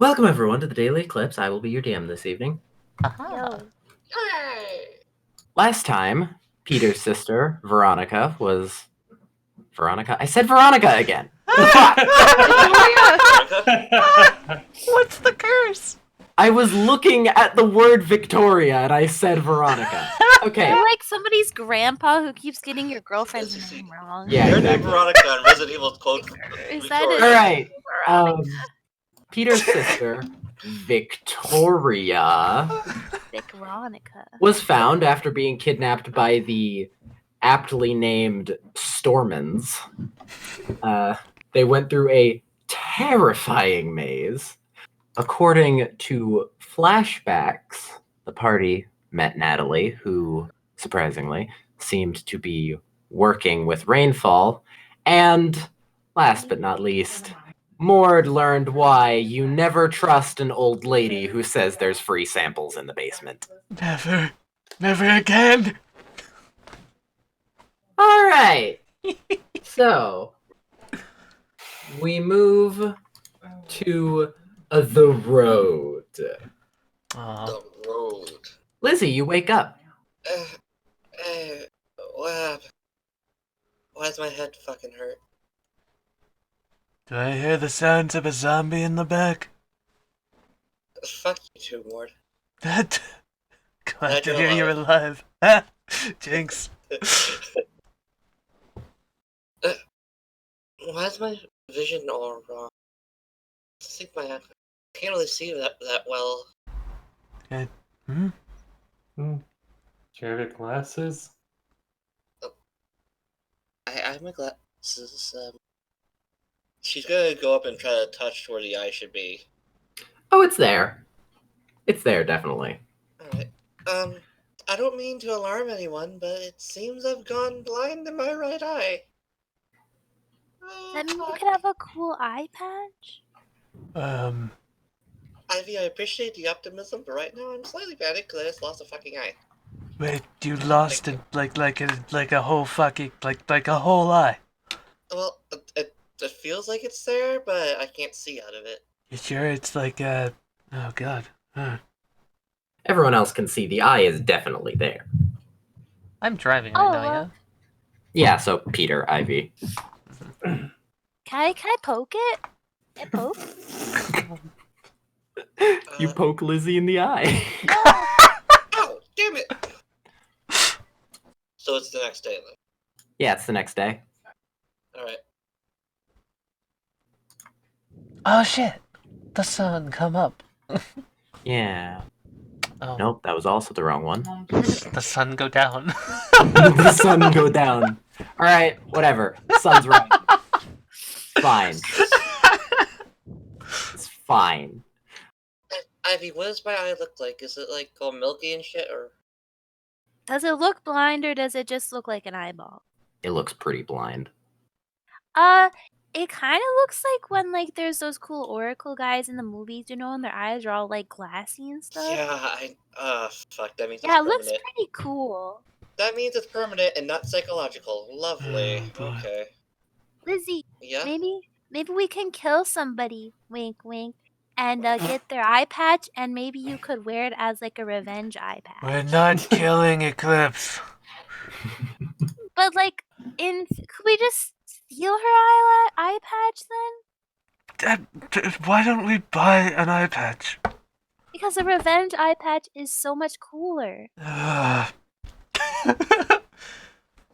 Welcome everyone to the Daily Eclipse. I will be your DM this evening. Yo. Last time, Peter's sister, Veronica, was... Veronica? I said Veronica again! What's the curse? I was looking at the word Victoria and I said Veronica. Okay. You're like somebody's grandpa who keeps getting your girlfriend's name wrong. Yeah, Your exactly. name Veronica and Resident Evil Code Is that Victoria. it? Alright. Veronica. Peter's sister, Victoria, Veronica. was found after being kidnapped by the aptly named Stormons. They went through a terrifying maze. According to flashbacks, the party met Natalie, who, surprisingly, seemed to be working with Rainfall. And, last but not least, Mord learned why you never trust an old lady who says there's free samples in the basement. Never again. All right. So, we move to the road. The road. Lizzie, you wake up. What happened? Why does my head fucking hurt? Do I hear the sounds of a zombie in the back? Fuck you too, Mord. Glad Glad to you're hear you're alive. alive. Jinx. Why is my vision all wrong? I think I can't really see that well. Do Do you have your glasses? I have my glasses. She's gonna go up and try to touch where the eye should be. Oh, it's there. It's there, definitely. Alright. I don't mean to alarm anyone, but it seems I've gone blind in my right eye. Oh, That means you fuck. could have a cool eye patch? Ivy, I appreciate the optimism, but right now I'm slightly panicked because I just lost a fucking eye. Wait, you lost it like a whole fucking like a whole eye. Well, it feels like it's there, but I can't see out of it. You sure it's like oh god. Everyone else can see the eye is definitely there. I'm driving right Oh, now, well. Yeah, so Peter, Ivy. Can I poke it? Can I poke? You poke Lizzie in the eye. Ow! Damn it! So it's the next day then. Yeah, it's the next day. Alright. Oh shit! The sun come up. Yeah. Oh, Nope, that was also the wrong one. the sun go down. The sun go down. Alright, whatever. Sun's right. Fine. It's fine. Ivy, what does my eye look like? Is it like all milky and shit, or? Does it look blind or does it just look like an eyeball? It looks pretty blind. It kind of looks like when like there's those cool Oracle guys in the movies, you know, and their eyes are all like glassy and stuff. Yeah, fuck, that means Yeah, it it's looks permanent. pretty cool. That means it's permanent and not psychological. Lovely. Oh, boy. Okay. Lizzie, Yeah? maybe we can kill somebody, wink wink, and get their eye patch, and maybe you could wear it as like a revenge eye patch. We're not killing Eclipse. But like, could we just steal her eye patch then? Why don't we buy an eye patch? Because a revenge eye patch is so much cooler.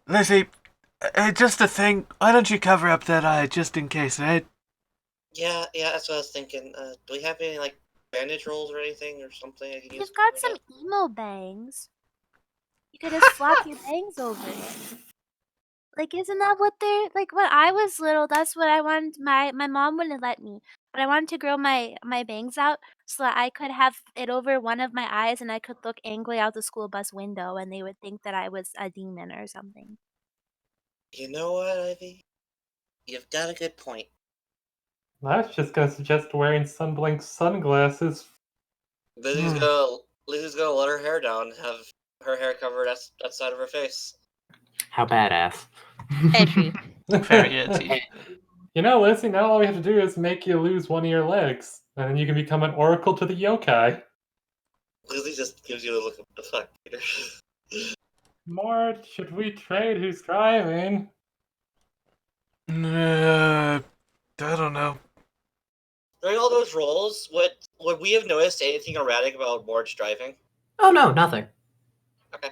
Lizzie, just a thing. Why don't you cover up that eye just in case, right? Yeah, that's what I was thinking. Do we have any, like, bandage rolls or anything or something I can use? You've got some emo bangs. You could just flop your bangs over it. Like, isn't that what they're like? When I was little, that's what I wanted. My mom wouldn't let me, but I wanted to grow my bangs out so that I could have it over one of my eyes, and I could look angry out the school bus window, and they would think that I was a demon or something. You know what, Ivy? You've got a good point. I was just gonna suggest wearing sunblink sunglasses. Lizzie's gonna let her hair down, have her hair covered outside of her face. How badass. Edgy. Very edgy. You know, Lizzie, now all we have to do is make you lose one of your legs. And then you can become an oracle to the yokai. Lizzie just gives you a look of the fuck, Peter. Mort, should we trade who's driving? I don't know. During all those rolls, would we have noticed anything erratic about Mord's driving? Oh no, nothing. Okay.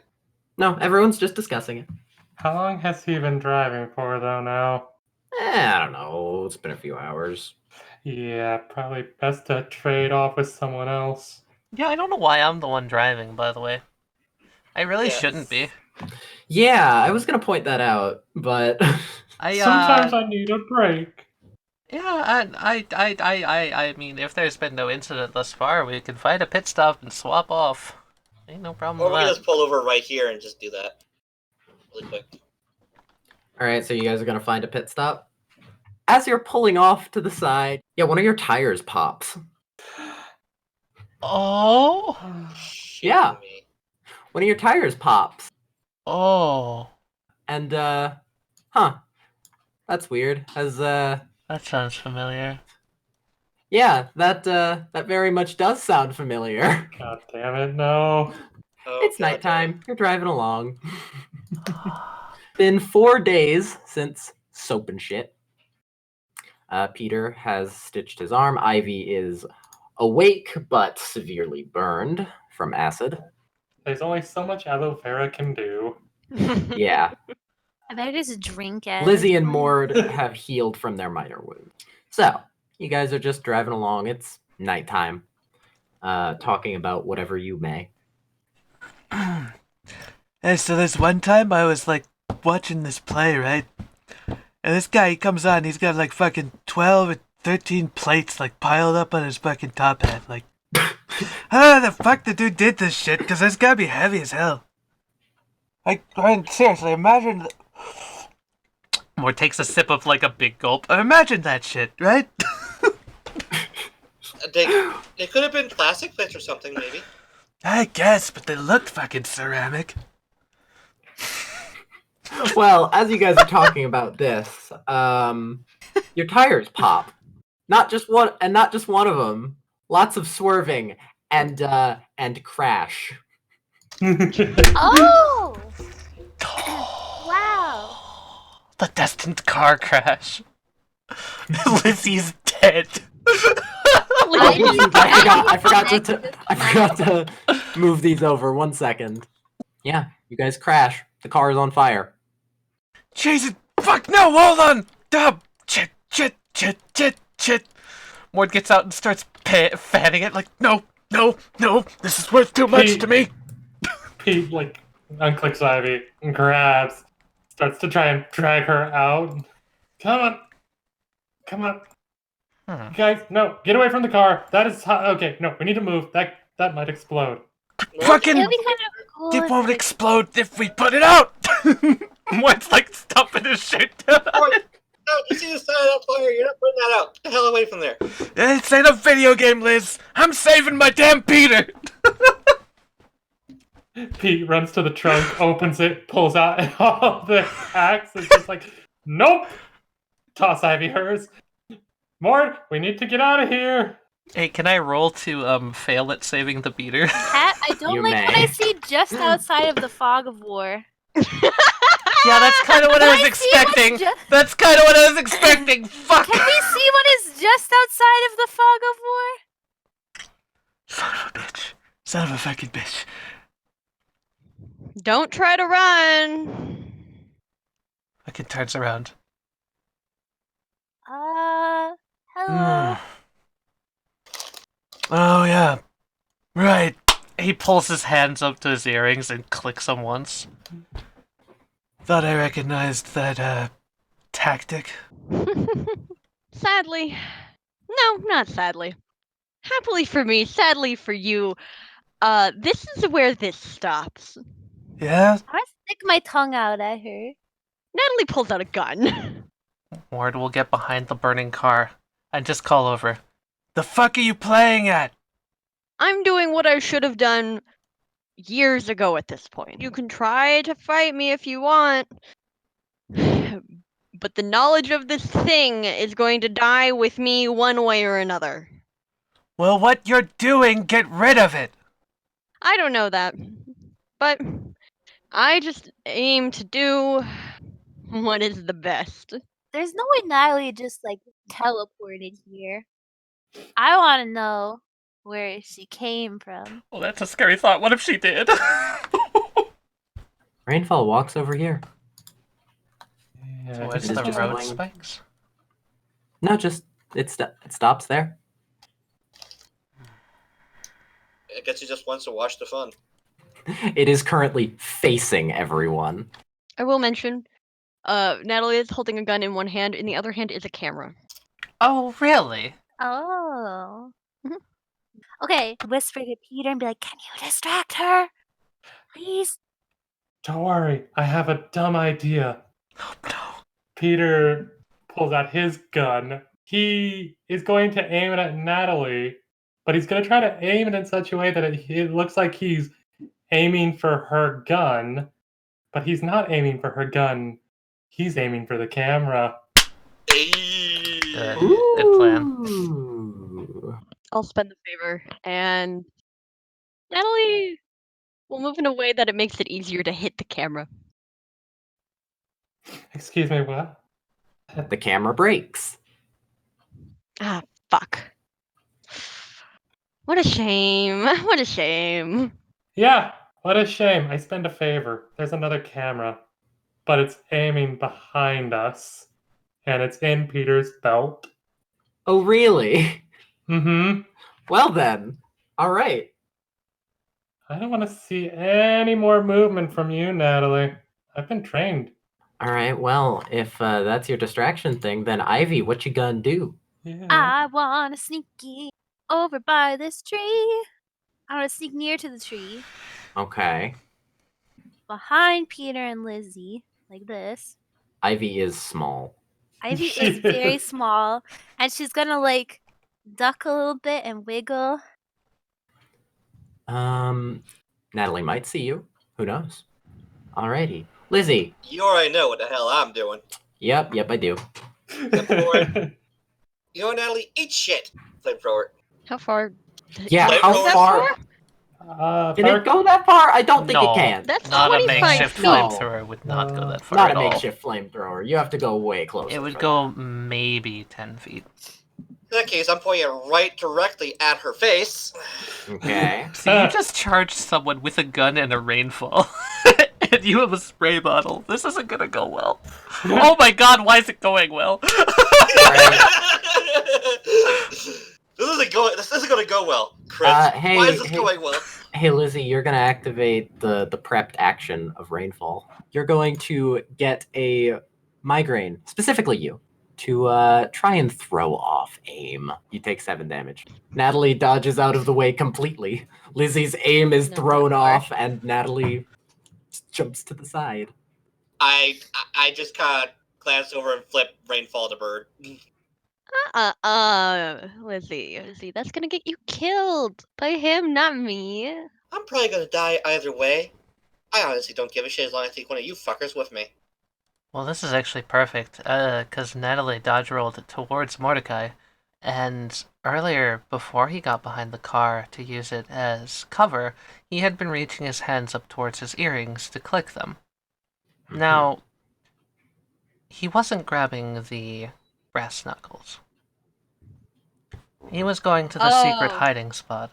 No, everyone's just discussing it. How long has he been driving for, though, now? I don't know. It's been a few hours. Yeah, probably best to trade off with someone else. Yeah, I don't know why I'm the one driving, by the way. I really Yes. shouldn't be. Yeah, I was gonna point that out, but Sometimes I need a break. Yeah, I mean, if there's been no incident thus far, we can find a pit stop and swap off. Ain't no problem Or with we can that. just pull over right here and just do that. Really quick. all right. So you guys are gonna find a pit stop. As you're pulling off to the side, yeah, one of your tires pops. Oh, Shit Yeah. me. One of your tires pops, oh, and that's weird. As that sounds familiar. yeah, that very much does sound familiar. God damn it, no. Oh, It's God nighttime. You're driving along. Been 4 days since soap and shit. Peter has stitched his arm. Ivy is awake but severely burned from acid. There's only so much aloe vera can do. Yeah. I better just drink it. Lizzie and Mord have healed from their minor wounds. So, you guys are just driving along. It's nighttime. Talking about whatever you may. Hey, so this one time I was like watching this play, right? And this guy, he comes on, he's got like fucking 12 or 13 plates like piled up on his fucking top hat. Like, how the fuck the dude did this shit? Because it's gotta be heavy as hell. Like, I mean, seriously, imagine. Mort takes a sip of like a big gulp. Imagine that shit, right? They could have been plastic plates or something, maybe. I guess, but they looked fucking ceramic. Well, as you guys are talking about this, your tires pop. Not just one of them. Lots of swerving and crash. Oh! Wow. The destined car crash. Lizzie's dead. I forgot to move these over 1 second. Yeah, you guys crash. The car is on fire. Jesus, fuck, no, hold on! Dub! Shit. Mort gets out and starts fanning it like, No, this is worth too much to me! Pete, like, unclicks Ivy and grabs, starts to try and drag her out. Come on. You guys, no, get away from the car. That is hot. Okay, no, we need to move. That might explode. Fucking, It'd be kind of cool. it if, won't like, explode if we put it out! Mort's like stuffing his shit down. No, you see the sign up fire, you're not putting that out. Get the hell away from there. This ain't a video game, Liz! I'm saving my damn Peter! Pete runs to the trunk, opens it, pulls out all the axe, and just like, nope! Toss Ivy hers. Mort, we need to get out of here! Hey, can I roll to fail at saving the beater? Cat, I don't You like what may. I see just outside of the fog of war. Yeah, that's kind of what I was I see what's expecting. ju- That's kind of what I was expecting. Fuck. Can we see what is just outside of the fog of war? Son of a bitch. Son of a fucking bitch. Don't try to run. Fucking turns around. Hello. Oh, yeah. Right. He pulls his hands up to his earrings and clicks them once. Thought I recognized that, tactic. Sadly. No, not sadly. Happily for me, sadly for you. This is where this stops. Yeah? I want to stick my tongue out at her. Natalie pulls out a gun. Ward will get behind the burning car and just call over. The fuck are you playing at? I'm doing what I should have done years ago at this point. You can try to fight me if you want. But the knowledge of this thing is going to die with me one way or another. Well, what you're doing, get rid of it. I don't know that. But I just aim to do what is the best. There's no way Natalie just like teleported here. I want to know where she came from. Well, that's a scary thought. What if she did? Rainfall walks over here. Yeah, Towards It is the just road going- spikes? No, just it stops there. I guess he just wants to watch the fun. It is currently facing everyone. I will mention, Natalie is holding a gun in one hand, in the other hand is a camera. Oh, really? Oh. Okay, whisper to Peter and be like, "Can you distract her, please?" Don't worry, I have a dumb idea. Oh, no. Peter pulls out his gun. He is going to aim it at Natalie, but he's going to try to aim it in such a way that it looks like he's aiming for her gun, but he's not aiming for her gun. He's aiming for the camera. Hey. Good. Good plan. Ooh. I'll spend the favor, and Natalie will move in a way that it makes it easier to hit the camera. Excuse me, what? The camera breaks. Ah, fuck. What a shame. What a shame. Yeah, what a shame. I spend a favor. There's another camera, but it's aiming behind us, and it's in Peter's belt. Oh, really? Mm-hmm. Well then. All right. I don't want to see any more movement from you, Natalie. I've been trained. All right. Well, if that's your distraction thing, then Ivy, what you gonna do? Yeah. I want to sneak over by this tree. I want to sneak near to the tree Okay. behind Peter and Lizzie, like this. Ivy is small. Ivy is very small, and she's gonna like duck a little bit and wiggle. Natalie might see you. Who knows? Alrighty. Lizzie. You already know what the hell I'm doing. Yep, I do. You know, Natalie, eat shit. Flamethrower. How far? Yeah, Like, how go that far? Can it go that far? I don't think no, it can. That's not a 25 makeshift feet. flamethrower would not go that far Not at a all. makeshift flamethrower. You have to go way closer. It would for go maybe 10 feet. In that case, I'm pointing it right directly at her face. that. Okay. So you just charged someone with a gun and a rainfall. And you have a spray bottle. This isn't gonna go well. Oh my god, why is it going well? This isn't going to go well, Chris. Hey, Why is this going well? Hey, Lizzie, you're going to activate the prepped action of Rainfall. You're going to get a migraine, specifically you, to try and throw off aim. You take 7 damage. Natalie dodges out of the way completely. Lizzie's aim is No, thrown don't off, and Natalie jumps to the side. I just kind of glanced over and flipped Rainfall to Bird. Lizzie, that's gonna get you killed by him, not me. I'm probably going to die either way. I honestly don't give a shit as long as I take one of you fuckers with me. Well, this is actually perfect, because Natalie dodge rolled towards Mordecai, and earlier, before he got behind the car to use it as cover, he had been reaching his hands up towards his earrings to click them. Now, he wasn't grabbing the brass knuckles. He was going to the secret Oh. hiding spot.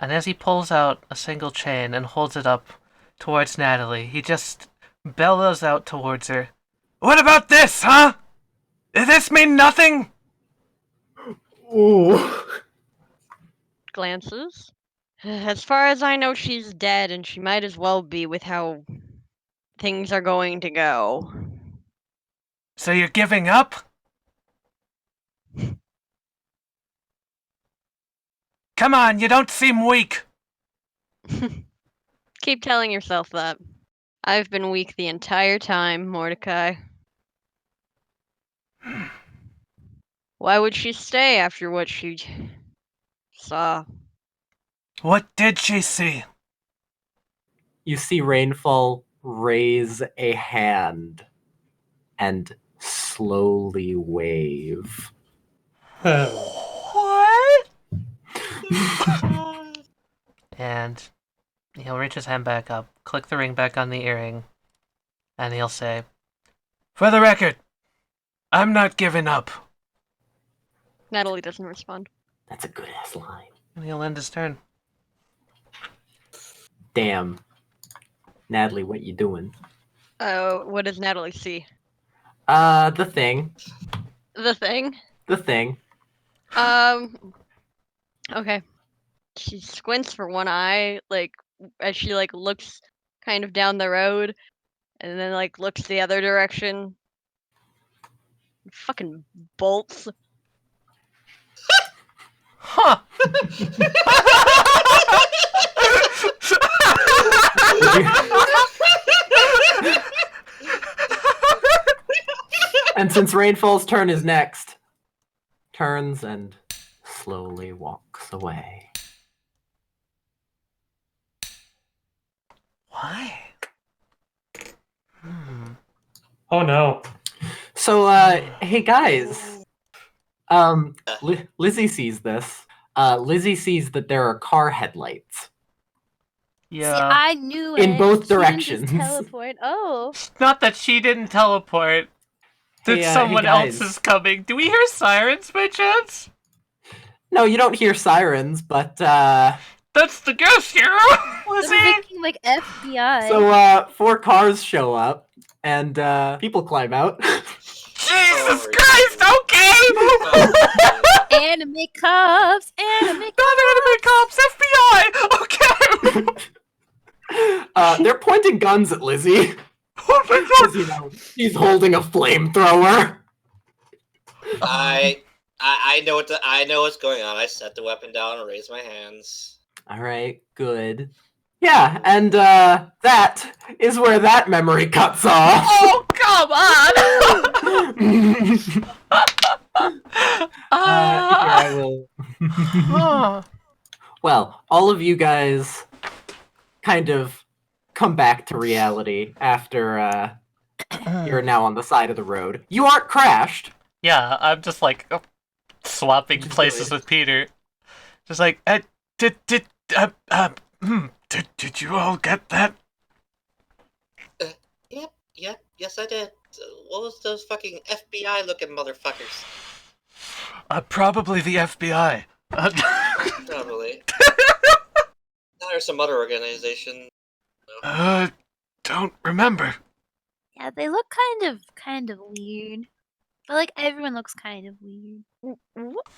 And as he pulls out a single chain and holds it up towards Natalie, he just bellows out towards her. What about this, huh? Does this mean nothing? Ooh. Glances. As far as I know, she's dead, and she might as well be with how things are going to go. So you're giving up? Come on, you don't seem weak. Keep telling yourself that. I've been weak the entire time, Mordecai. Why would she stay after what she saw? What did she see? You see Rainfall raise a hand and slowly wave. What? And he'll reach his hand back up, click the ring back on the earring, and he'll say, For the record, I'm not giving up. Natalie doesn't respond. That's a good ass line. and he'll end his turn. Damn. Natalie, what you doing? What does Natalie see? The thing. The thing? The thing. Okay. She squints for one eye, like, as she, like, looks kind of down the road, and then, like, looks the other direction. Fucking bolts. Huh! And since Rainfall's turn is next, turns and slowly walks away. Why? Oh no. So, hey guys. Lizzie sees this. Lizzie sees that there are car headlights. Yeah. See, I knew In it. both She didn't directions. just teleport. Oh. Not that she didn't teleport. That Hey, someone hey guys. else is coming. Do we hear sirens by chance? No, you don't hear sirens, but That's the ghost hero, I'm Lizzie. thinking like FBI. so 4 cars show up and people climb out. Jesus Oh, Christ! Okay. Anime cops. Anime Not enemy cops, FBI. Okay. They're pointing guns at Lizzie. Oh my God. 'Cause, you know, he's holding a flamethrower. I know I know what's going on. I set the weapon down and raise my hands. All right, good. Yeah, and that is where that memory cuts off. Oh come on. Here I will. Huh. Well, all of you guys kind of come back to reality after you're now on the side of the road. You aren't crashed. Yeah, I'm just like swapping Just places do it. with Peter. Just like, Did you all get that? Yep, yes I did. What was those fucking FBI looking motherfuckers? Probably the FBI. Probably. There's some other organization. Don't remember. Yeah, they look kind of weird. But like everyone looks kind of weird.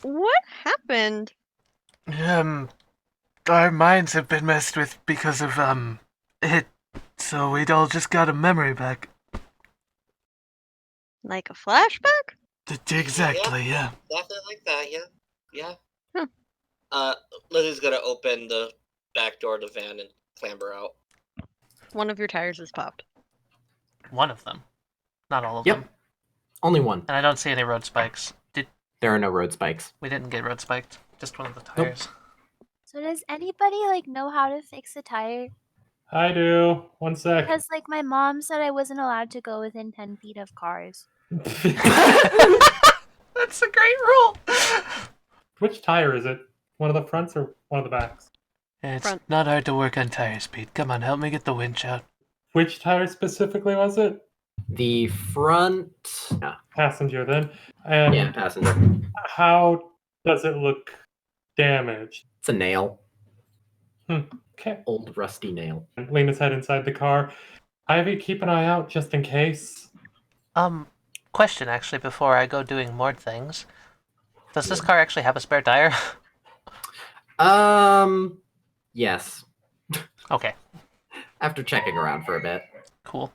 What happened? Our minds have been messed with because of, it. So we'd all just got a memory back. Like a flashback? Exactly, yeah. Exactly like that, yeah. Huh. Lizzie's gonna open the back door of the van and clamber out. One of your tires is popped. one of them, not all of Yep. them. Only one. And I don't see any road spikes. There are no road spikes. We didn't get road spiked. Just one of the tires. So does anybody like know how to fix a tire? I do. 1 sec. Because like my mom said I wasn't allowed to go within 10 feet of cars. That's a great rule. Which tire is it? One of the fronts or one of the backs? It's Front. not hard to work on tires, Pete. Come on, help me get the winch out. Which tire specifically was it? The front. Passenger then. And Yeah, passenger. how does it look damaged? It's a nail. Okay. Old rusty nail. Lean his head inside the car. Ivy, keep an eye out just in case. Question actually before I go doing more things. Does this car actually have a spare tire? Yes. Okay, After checking around for a bit. cool.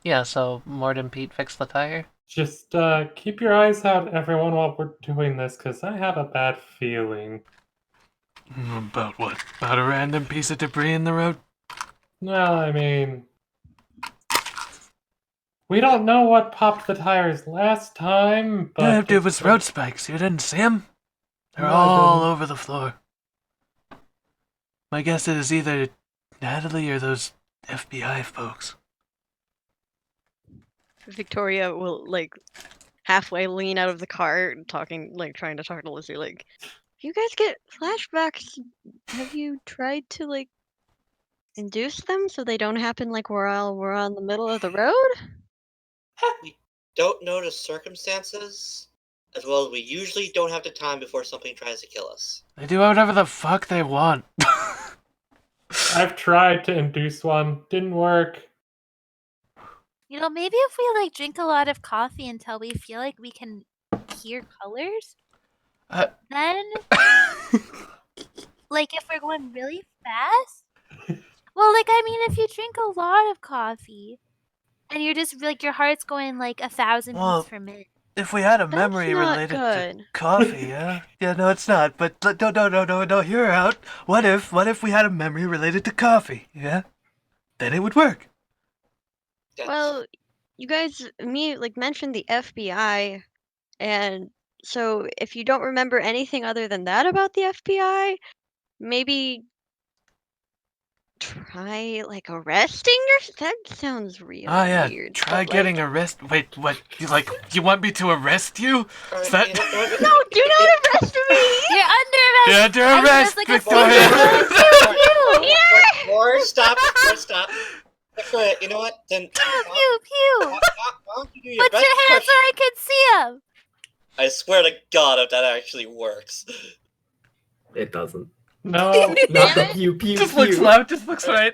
Yeah, so Mord and Pete fix the tire. Just keep your eyes out, everyone, while we're doing this, because I have a bad feeling. About what? About a random piece of debris in the road? Well, I mean, we don't know what popped the tires last time, but It was road spikes. You didn't see them? They're No, I all didn't. over the floor. My guess is either Natalie or those FBI folks. Victoria will like halfway lean out of the car, talking, like trying to talk to Lizzie, like, If you guys get flashbacks, have you tried to like induce them so they don't happen like we're on the middle of the road? We don't know the circumstances, as well as we usually don't have the time before something tries to kill us. They do whatever the fuck they want. I've tried to induce one. Didn't work. You know, maybe if we like drink a lot of coffee until we feel like we can hear colors, then like if we're going really fast. Well, like I mean, if you drink a lot of coffee and you're just like your heart's going like 1,000 Well, beats per minute. If we had a That's memory not related good. to coffee, yeah? Yeah, no, it's not. But no, hear her out. What if we had a memory related to coffee, yeah? Then it would work. Well, you guys mentioned the FBI, and so if you don't remember anything other than that about the FBI, maybe try like arresting that sounds really Ah, yeah. weird. Try But, getting arrested. Wait, what? You want me to arrest you? Alright, Is that? you know, No, do not arrest me! You're under arrest. You're under I'm arrest, just like a Victoria. More stop. Victoria, you know what? Then Pew pew pew. why don't you do your Put best your hands impression? where I can see them. I swear to God, if that actually works. It doesn't. No. Not the pew pew Just pew. looks loud. Just looks right.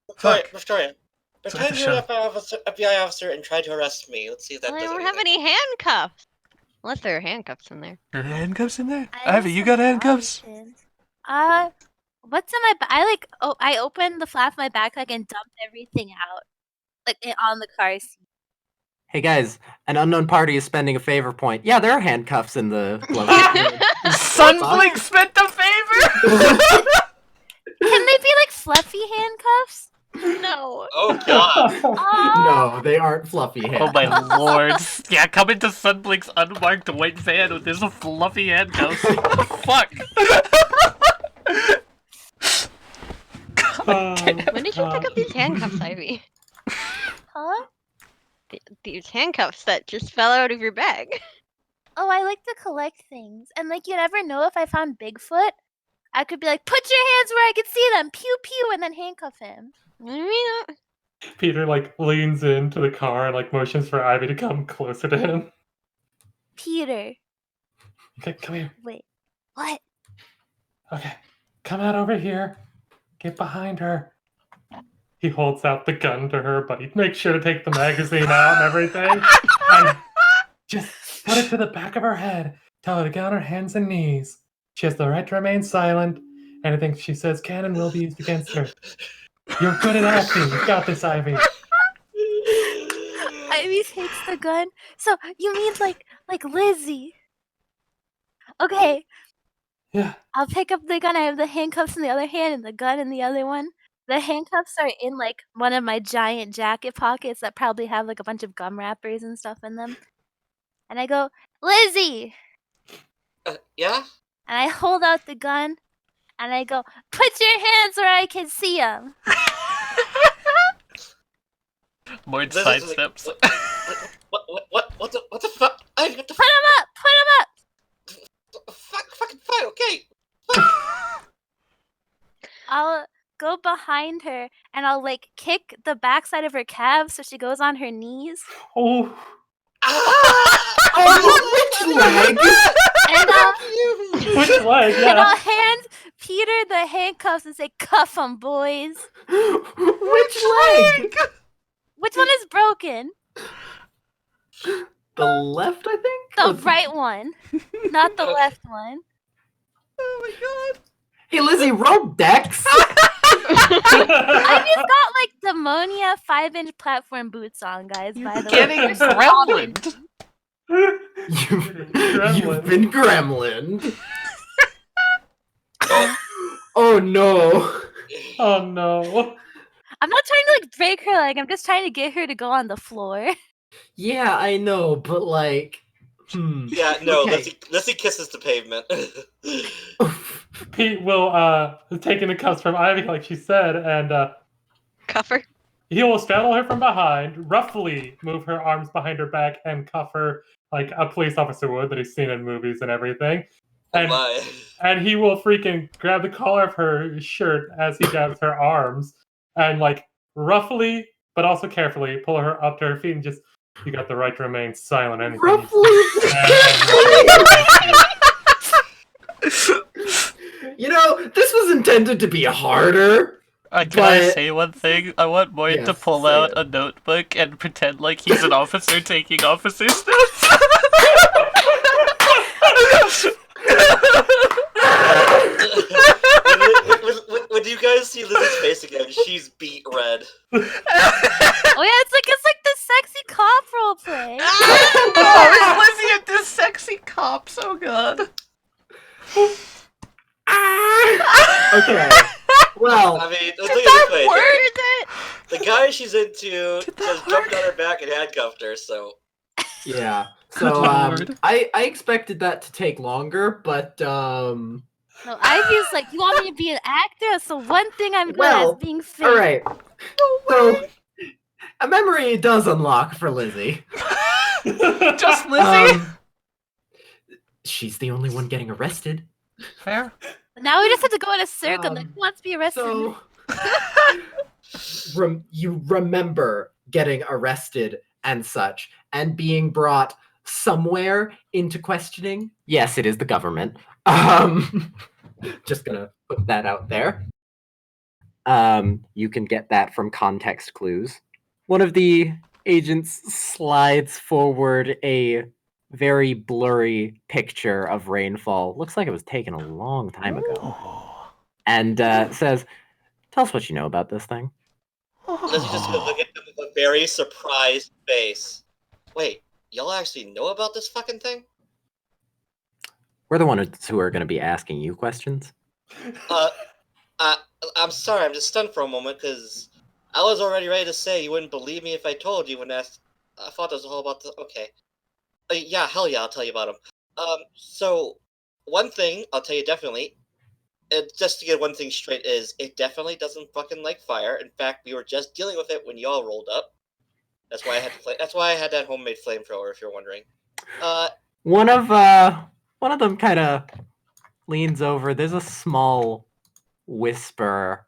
Victoria, pretend you're an FBI officer and try to arrest me. Let's see if that Well, I does don't have anything. any handcuffs. Unless there are handcuffs in there. Are there handcuffs in there? I have Ivy, you some got handcuffs? options. What's in my I opened the flap of my backpack and dumped everything out, on the car seat. Hey guys, an unknown party is spending a favor point. Yeah, there are handcuffs in the glove. Sunblink spent the favor. Can they be like fluffy handcuffs? No. Oh God! Oh, No, they aren't fluffy Oh handcuffs. my lord. Yeah, come into Sunblink's unmarked white van with his fluffy handcuffs. Fuck. When did you pick up these handcuffs, Ivy? huh? These handcuffs that just fell out of your bag. Oh, I like to collect things, and like you never know if I found Bigfoot, I could be like, put your hands where I can see them, pew pew, and then handcuff him. I mean, Peter leans into the car and motions for Ivy to come closer to him. Peter, Okay, come here. wait, what? Okay, come out over here. Get behind her. He holds out the gun to her, but he makes sure to take the magazine out and everything. And just put it to the back of her head. Tell her to get on her hands and knees. She has the right to remain silent. Anything she says can and will be used against her. You're good at acting. You got this, Ivy. Ivy takes the gun. So you mean like Lizzie? Okay, Yeah. I'll pick up the gun. I have the handcuffs in the other hand and the gun in the other one. The handcuffs are in one of my giant jacket pockets that probably have a bunch of gum wrappers and stuff in them. And I go, Lizzie! Yeah? And I hold out the gun and I go, put your hands where I can see them. Mort This is sidesteps. What the fuck? Ivy, what the Put them up! Put them up! fucking fine, okay. I'll go behind her and I'll kick the backside of her calves so she goes on her knees. Oh. Which leg? And Which leg? and Yeah. I'll hand Peter the handcuffs and say, cuff 'em, boys. Which leg? Which one is broken? The left, I think? The Or right one, not the left one. Oh my god. Hey Lizzie, roll Dex. Ivy's got pneumonia 5-inch platform boots on, guys. By the Getting way, gremlined. You've been gremlined. Oh no. Oh no. I'm not trying to break her leg. I'm just trying to get her to go on the floor. Yeah, I know, but Yeah, no, Okay. Lizzie kisses the pavement. Pete will taking the cuffs from Ivy, like she said, and cuff her. he will straddle her from behind, roughly move her arms behind her back, and cuff her like a police officer would that he's seen in movies and everything. And, my. and he will freaking grab the collar of her shirt as he grabs her arms and, like, roughly, but also carefully, pull her up to her feet and just, you got the right to remain silent. Anything Roughly. You know, this was intended to be harder. Can I But- say one thing? I want Moyne to Yes, pull say out it. a notebook and pretend like he's an officer taking officer's notes. When you guys see Lizzie's face again, she's beat red. Oh yeah, it's like the sexy cop role play. Oh, it's Lizzie and this sexy cops. Oh god. Okay. Well, I mean, let's look at this way. Work? The guy she's into Did that just work? jumped on her back and handcuffed her, so. yeah. Good So lord. I expected that to take longer, but No, Ivy's like, you want me to be an actor? That's the one thing I'm good at Well, is being fake. all right. So a memory does unlock for Lizzie. Just Lizzie? She's the only one getting arrested. Fair. Now we just have to go in a circle. Like, who wants to be arrested? So you remember getting arrested and such, and being brought somewhere into questioning. Yes, it is the government. Just gonna put that out there. You can get that from context clues. One of the agents slides forward a very blurry picture of rainfall. Looks like it was taken a long time ago. And says, "Tell us what you know about this thing." Lizzie just gonna look at them with a very surprised face. Wait, y'all actually know about this fucking thing? We're the ones who are going to be asking you questions. I'm sorry, I'm just stunned for a moment because I was already ready to say you wouldn't believe me if I told you when asked. I thought this was all about the. Okay. Yeah, hell yeah, I'll tell you about them. So, one thing I'll tell you definitely, just to get one thing straight, is it definitely doesn't fucking like fire. In fact, we were just dealing with it when y'all rolled up. That's why I had to play. That's why I had that homemade flamethrower. If you're wondering. One of them kind of leans over. There's a small whisper,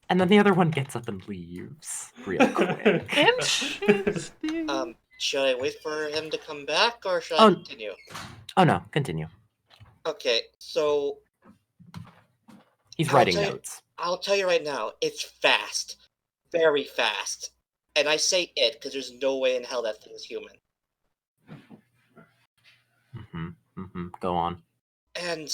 and then the other one gets up and leaves real quick. Interesting. Should I wait for him to come back or should Oh. I continue? Oh no, continue. Okay, so He's I'll writing tell you- notes. I'll tell you right now, it's fast. Very fast. And I say it because there's no way in hell that thing is human. Go on. And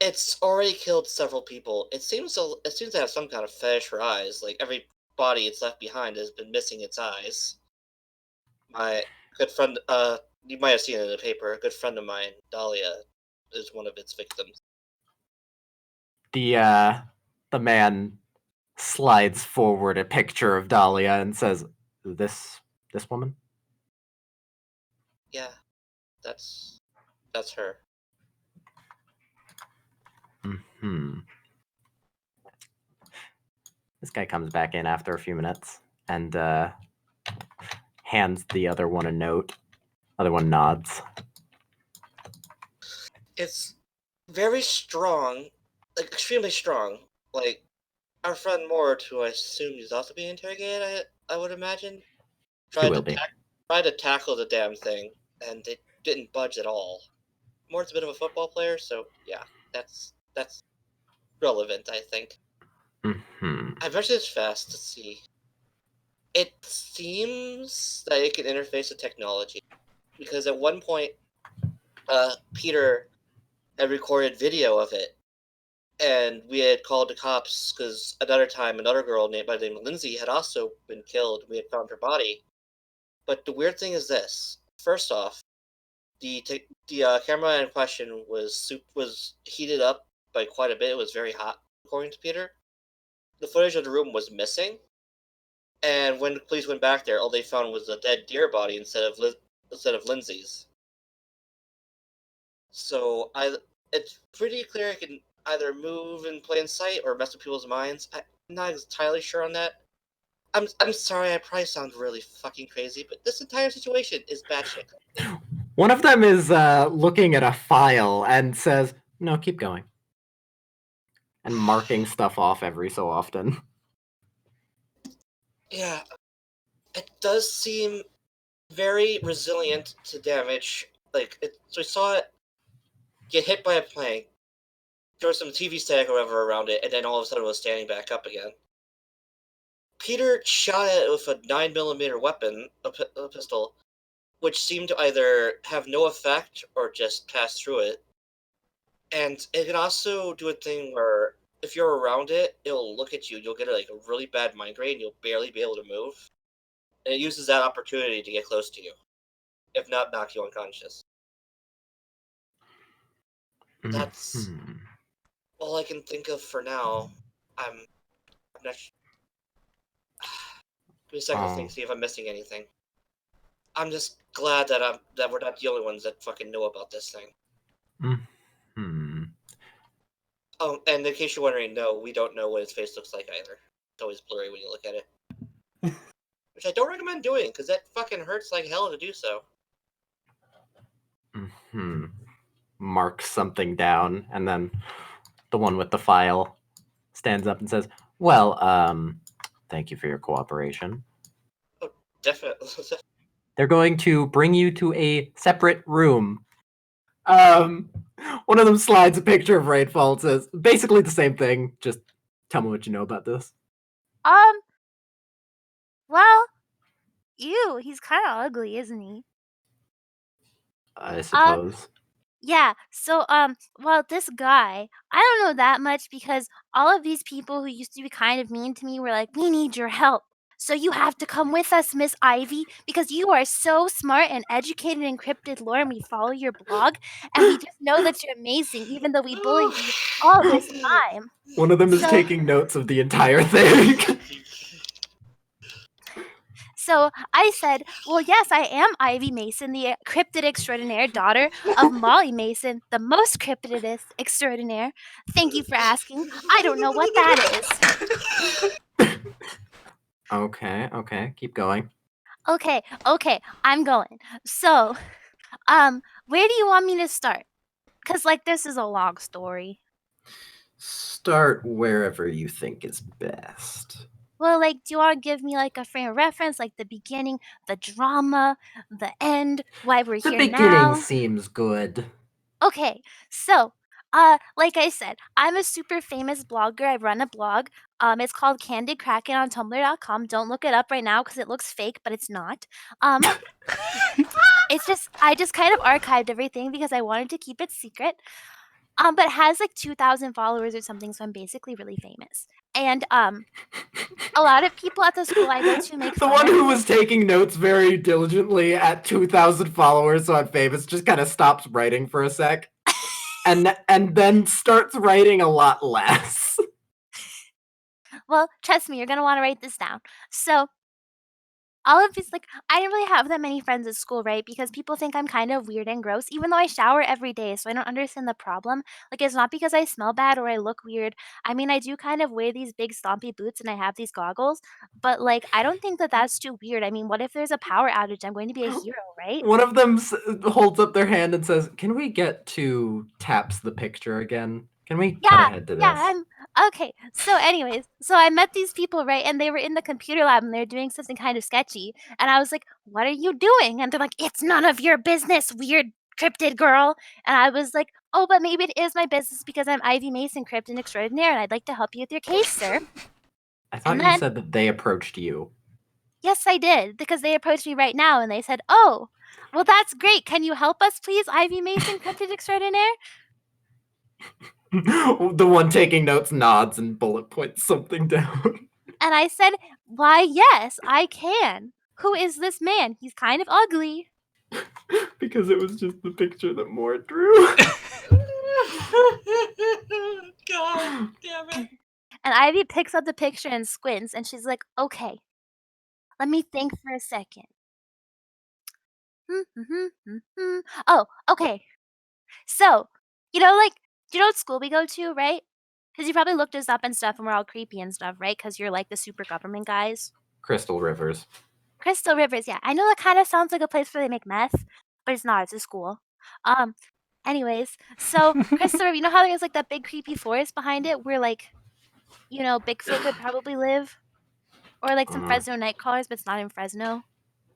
it's already killed several people. It seems to have some kind of fetish for eyes. Like every body it's left behind has been missing its eyes. My good friend, you might have seen it in the paper. A good friend of mine, Dahlia, is one of its victims. The man slides forward a picture of Dahlia and says, "This woman." Yeah, that's her. This guy comes back in after a few minutes and hands the other one a note. Other one nods. It's very strong, like extremely strong. Like our friend Mort, who I assume is also being interrogated. I would imagine. He will be. Tried to tackle the damn thing, and it didn't budge at all. Mort's a bit of a football player, so yeah, that's relevant, I think. I bet it's fast to see. It seems that it can interface with technology, because at one point, Peter had recorded video of it, and we had called the cops because another time another girl by the name of Lindsay had also been killed. We had found her body. But the weird thing is this. First off, the camera in question was heated up by quite a bit. It was very hot, according to Peter. The footage of the room was missing, and when the police went back there, all they found was a dead deer body instead of Lindsay's. So it's pretty clear it can either move in plain sight or mess with people's minds. I'm not entirely sure on that. I'm sorry, I probably sound really fucking crazy, but this entire situation is batshit. One of them is looking at a file and says, "No, keep going," and marking stuff off every so often. Yeah, it does seem very resilient to damage. So we saw it get hit by a plane, there was some TV static or whatever around it, and then all of a sudden it was standing back up again. Peter shot at it with a 9mm weapon, a pistol, which seemed to either have no effect or just pass through it. And it can also do a thing where if you're around it, it'll look at you, you'll get a really bad migraine, you'll barely be able to move. And it uses that opportunity to get close to you, if not knock you unconscious. That's all I can think of for now. I'm not sure. Give me a second to think, see if I'm missing anything. I'm just glad that we're not the only ones that fucking know about this thing. Oh, and in case you're wondering, no, we don't know what his face looks like either. It's always blurry when you look at it. Which I don't recommend doing, because that fucking hurts like hell to do so. Marks something down, and then the one with the file stands up and says, "Well, thank you for your cooperation." Oh, definitely. They're going to bring you to a separate room. One of them slides a picture of Rainfall and says, basically the same thing, just tell me what you know about this. Well, he's kind of ugly, isn't he? I suppose. Yeah, so, well, this guy, I don't know that much because all of these people who used to be kind of mean to me were like, "We need your help. So you have to come with us, Miss Ivy, because you are so smart and educated in cryptid lore, and we follow your blog, and we just know that you're amazing, even though we bullied you all this time." One of them is taking notes of the entire thing. So I said, "Well, yes, I am Ivy Mason, the cryptid extraordinaire, daughter of Molly Mason, the most cryptidist extraordinaire. Thank you for asking. I don't know what that is." Okay, keep going. Okay, I'm going. So, where do you want me to start? Because, this is a long story. Start wherever you think is best. Well, do you want to give me, a frame of reference, the beginning, the drama, the end, why we're here now? The beginning seems good. Okay, so, like I said, I'm a super famous blogger. I run a blog. It's called Candid Kraken on Tumblr.com. Don't look it up right now because it looks fake, but it's not. I just kind of archived everything because I wanted to keep it secret. But it has 2,000 followers or something, so I'm basically really famous. And a lot of people at the school I go to make the fun one of who me. was taking notes very diligently at 2,000 followers, so I'm famous, just kind of stops writing for a sec, and then starts writing a lot less. Well, trust me, you're gonna want to write this down. So, all of these, I didn't really have that many friends at school, right? Because people think I'm kind of weird and gross, even though I shower every day, so I don't understand the problem. It's not because I smell bad or I look weird. I mean, I do kind of wear these big stompy boots and I have these goggles, but, I don't think that that's too weird. I mean, what if there's a power outage? I'm going to be a hero, right? One of them holds up their hand and says, "Can we get to taps the picture again? Can we cut ahead to this?" Yeah, okay. So anyways, so I met these people, right? And they were in the computer lab and they're doing something kind of sketchy. And I was like, "What are you doing?" And they're like, "It's none of your business, weird cryptid girl." And I was like, "Oh, but maybe it is my business because I'm Ivy Mason, cryptid extraordinaire, and I'd like to help you with your case, sir." I thought you said that they approached you. Yes, I did, because they approached me right now and they said, "Oh, well, that's great. Can you help us, please, Ivy Mason, cryptid extraordinaire?" The one taking notes nods and bullet points something down. And I said, "Why, yes, I can. Who is this man? He's kind of ugly." Because it was just the picture that Mort drew. God damn it. And Ivy picks up the picture and squints, and she's like, "Okay, let me think for a second. Oh, okay. So, do you know what school we go to, right? Because you probably looked us up and stuff, and we're all creepy and stuff, right? Because you're the super government guys. Crystal Rivers. Crystal Rivers, yeah. I know that kind of sounds like a place where they make meth. but it's not. It's a school. Anyways, so Christopher, you know how there's like that big creepy forest behind it where like, Bigfoot could probably live, or like some Fresno night crawlers, but it's not in Fresno.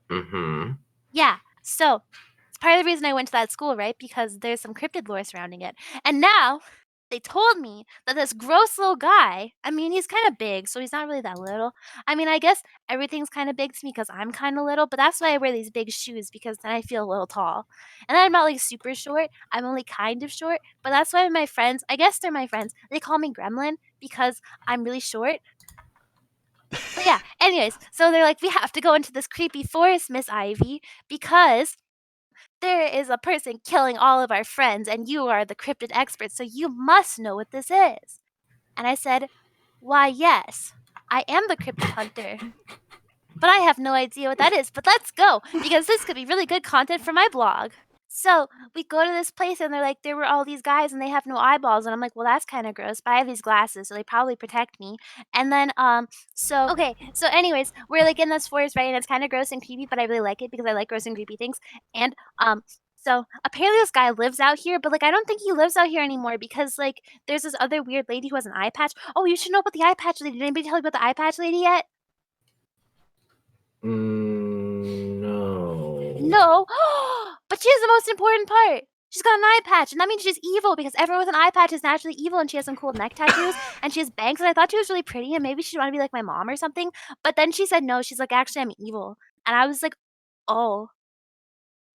Mm-hmm. Yeah. So it's part of the reason I went to that school, right? Because there's some cryptid lore surrounding it, and now they told me that this gross little guy, I mean, he's kind of big, so he's not really that little. I mean, I guess everything's kind of big to me because I'm kind of little, but that's why I wear these big shoes because then I feel a little tall. And I'm not like super short, I'm only kind of short, but that's why my friends, I guess they're my friends, they call me Gremlin because I'm really short. But yeah, anyways, so they're like, we have to go into this creepy forest, Miss Ivy, because there is a person killing all of our friends, and you are the cryptid expert, so you must know what this is. And I said, why, yes, I am the cryptid hunter. But I have no idea what that is. But let's go, because this could be really good content for my blog. So we go to this place, and they're like, there were all these guys, and they have no eyeballs. And I'm like, well, that's kind of gross, but I have these glasses, so they probably protect me. And then, so anyways, we're like in this forest, right? And it's kind of gross and creepy, but I really like it because I like gross and creepy things. And, so apparently this guy lives out here, but like I don't think he lives out here anymore because like there's this other weird lady who has an eye patch. Oh, you should know about the eye patch lady. Did anybody tell you about the eye patch lady yet? No. No. But she's the most important part. She's got an eye patch, and that means she's evil because everyone with an eye patch is naturally evil, and she has some cool neck tattoos, and she has bangs, and I thought she was really pretty, and maybe she'd want to be like my mom or something. But then she said no. She's like, actually, I'm evil. And I was like, oh.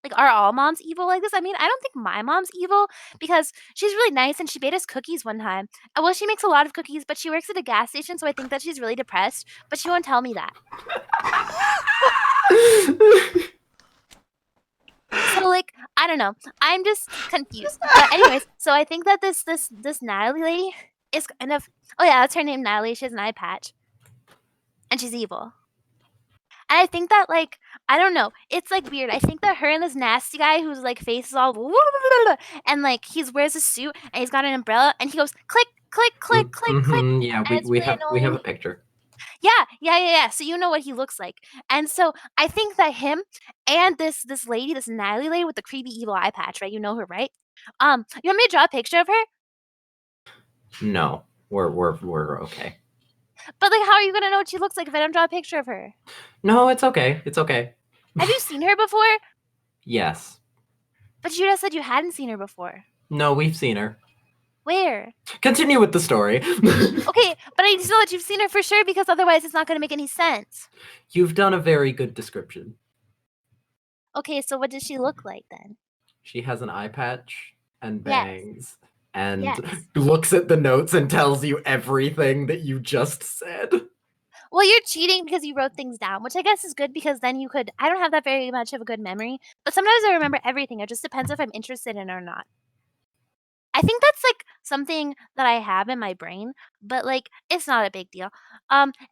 Like, are all moms evil like this? I mean, I don't think my mom's evil because she's really nice and she made us cookies one time. Well, she makes a lot of cookies, but she works at a gas station, so I think that she's really depressed, but she won't tell me that. So, like, I don't know. I'm just confused. But anyways, so I think that this Natalie lady is kind of... Oh, yeah, that's her name, Natalie. She has an eye patch. And she's evil. And I think that, like, I don't know. It's, like, weird. I think that her and this nasty guy whose, like, face is all... And, like, he wears a suit and he's got an umbrella and he goes, click, click, click, click, click. Yeah, we have a picture. Yeah. So you know what he looks like. And so I think that him and this lady, this Natalie lady with the creepy evil eye patch, right? You know her, right? You want me to draw a picture of her? No, we're okay. But like, how are you gonna know what she looks like if I don't draw a picture of her? No, it's okay. It's okay. Have you seen her before? Yes. But you just said you hadn't seen her before. No, we've seen her. Where? Continue with the story. Okay, but I need to know that you've seen her for sure because otherwise it's not going to make any sense. You've done a very good description. Okay, so what does she look like then? She has an eye patch and bangs and Yes. looks at the notes and tells you everything that you just said. Well, you're cheating because you wrote things down, which I guess is good because then you could... I don't have that very much of a good memory, but sometimes I remember everything. It just depends if I'm interested in it or not. I think that's, like, something that I have in my brain, but, like, it's not a big deal.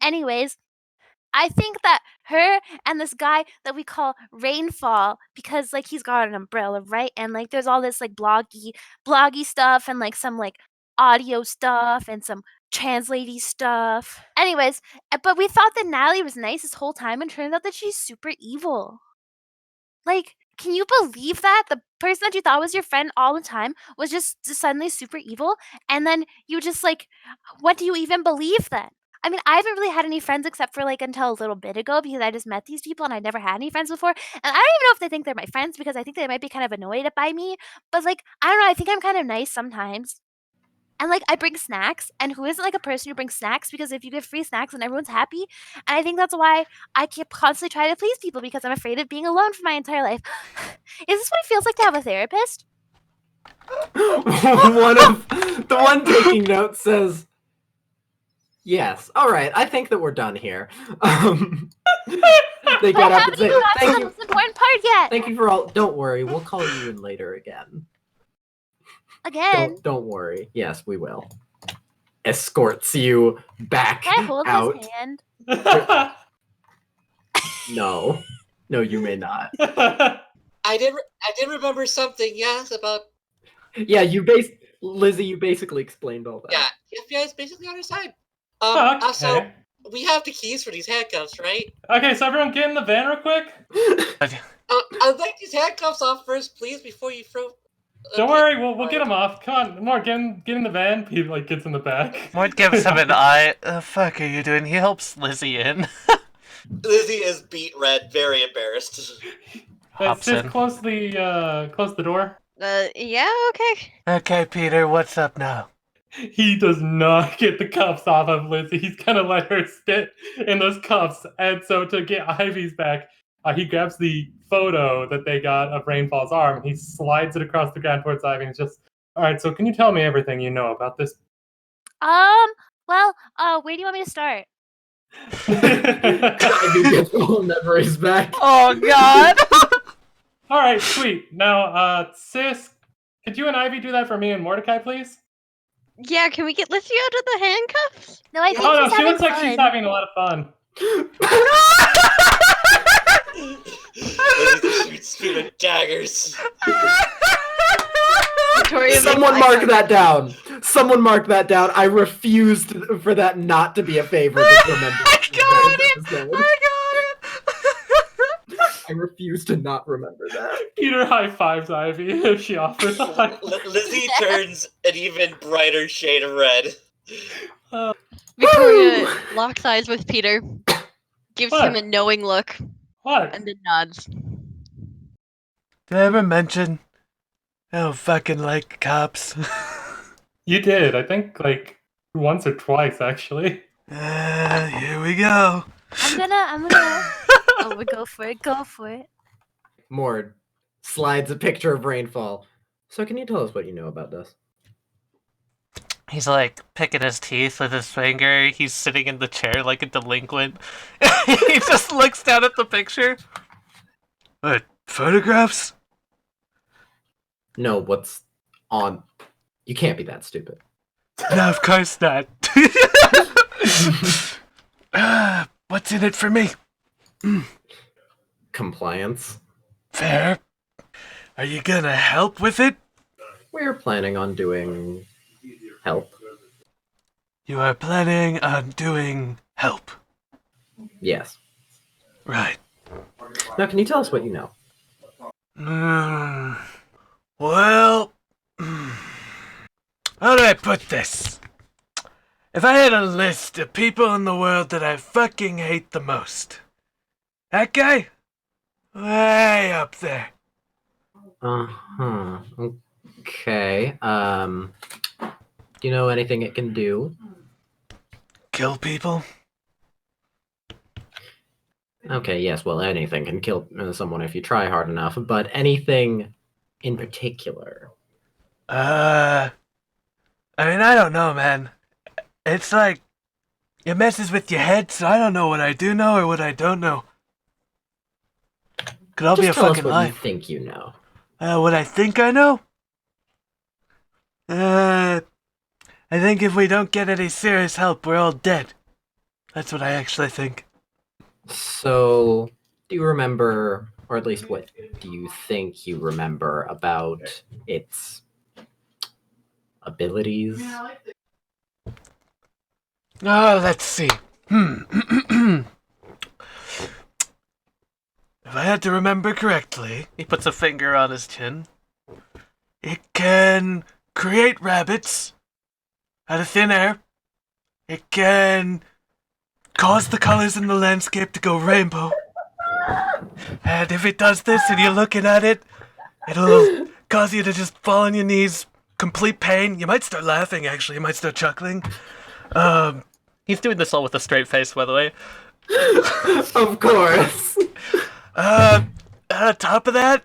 Anyways, I think that her and this guy that we call Rainfall, because, like, he's got an umbrella, right? And, like, there's all this, like, bloggy stuff and, like, some, like, audio stuff and some translatey stuff. Anyways, but we thought that Natalie was nice this whole time and turned out that she's super evil. Like, can you believe that? The person that you thought was your friend all the time was just suddenly super evil, and then you just, like, what do you even believe then? I mean, I haven't really had any friends except for, like, until a little bit ago because I just met these people and I never had any friends before, and I don't even know if they think they're my friends because I think they might be kind of annoyed by me, but, like, I don't know, I think I'm kind of nice sometimes. And, like, I bring snacks, and who isn't, like, a person who brings snacks? Because if you give free snacks, then everyone's happy, and I think that's why I keep constantly trying to please people because I'm afraid of being alone for my entire life. Is this what it feels like to have a therapist? The one taking notes says, yes. All right, I think that we're done here. They get up and say, thank you. That's the important part yet. Thank you for all. Don't worry, we'll call you in later again. Again? Don't worry. Yes, we will. Escorts you back Can I hold out. his hand? No, you may not. I did remember something. Yes, about. Yeah, Lizzie, you basically explained all that. Yeah, the FBI is basically on our side. Okay. Also, we have the keys for these handcuffs, right? Okay, so everyone get in the van real quick. I'd like these handcuffs off first, please, before you throw. Don't worry, we'll get him off. Come on, Mort, get in the van. He gets in the back. Mort gives him an eye. The fuck are you doing? He helps Lizzie in. Lizzie is beat red, very embarrassed. Hops Sis, in. close the door. Yeah, okay. Okay, Peter, what's up now? He does not get the cuffs off of Lizzie. He's gonna let her sit in those cuffs. And so to get Ivy's back, he grabs the photo that they got of Rainfall's arm, and he slides it across the ground towards Ivy, and just, all right, so can you tell me everything you know about this? Well, where do you want me to start? Ivy gets all memories back. Oh God! All right, sweet. Now, Sis, could you and Ivy do that for me and Mordecai, please? Yeah, can we get Lizzie out of the handcuffs? No, I think Oh no, she's she having looks like she's fun. having a lot of fun. Lizzie shoots stupid daggers. Victoria Someone makes eye mark that down. Someone mark that down. I refused for that not to be a favor. I got it! I refuse to not remember that. Peter high fives Ivy if she offers a high five. Lizzie turns an even brighter shade of red. Victoria locks eyes with Peter, gives What? him a knowing look, What? and then nods. Did I ever mention I don't fucking like cops? You did, I think, like, once or twice, actually. Here we go. I'm gonna. Oh, we go for it. Mord slides a picture of Rainfall. So can you tell us what you know about this? He's like picking his teeth with his finger. He's sitting in the chair like a delinquent. He just looks down at the picture. What, photographs? No, what's on... You can't be that stupid. No, of course not. What's in it for me? Compliance. Fair. Are you gonna help with it? We're planning on doing... help. You are planning on doing help. Yes. Right. Now, can you tell us what you know? Well, how do I put this? If I had a list of people in the world that I fucking hate the most, that guy? Way up there. Uh-huh. Okay. Do you know anything it can do? Kill people? Okay, yes, well, anything can kill someone if you try hard enough, but anything in particular? I mean, I don't know, man. It's like, it messes with your head, so I don't know what I do know or what I don't know. Could all be a Just tell us fucking what lie. you think you know. What I think I know? I think if we don't get any serious help, we're all dead. That's what I actually think. So, do you remember, or at least what do you think you remember about its abilities? Let's see. If I had to remember correctly, He puts a finger on his chin. it can create rabbits out of thin air. It can cause the colors in the landscape to go rainbow. And if it does this and you're looking at it, it'll cause you to just fall on your knees, complete pain. You might start laughing, actually. You might start chuckling. He's doing this all with a straight face, by the way. Of course. On top of that,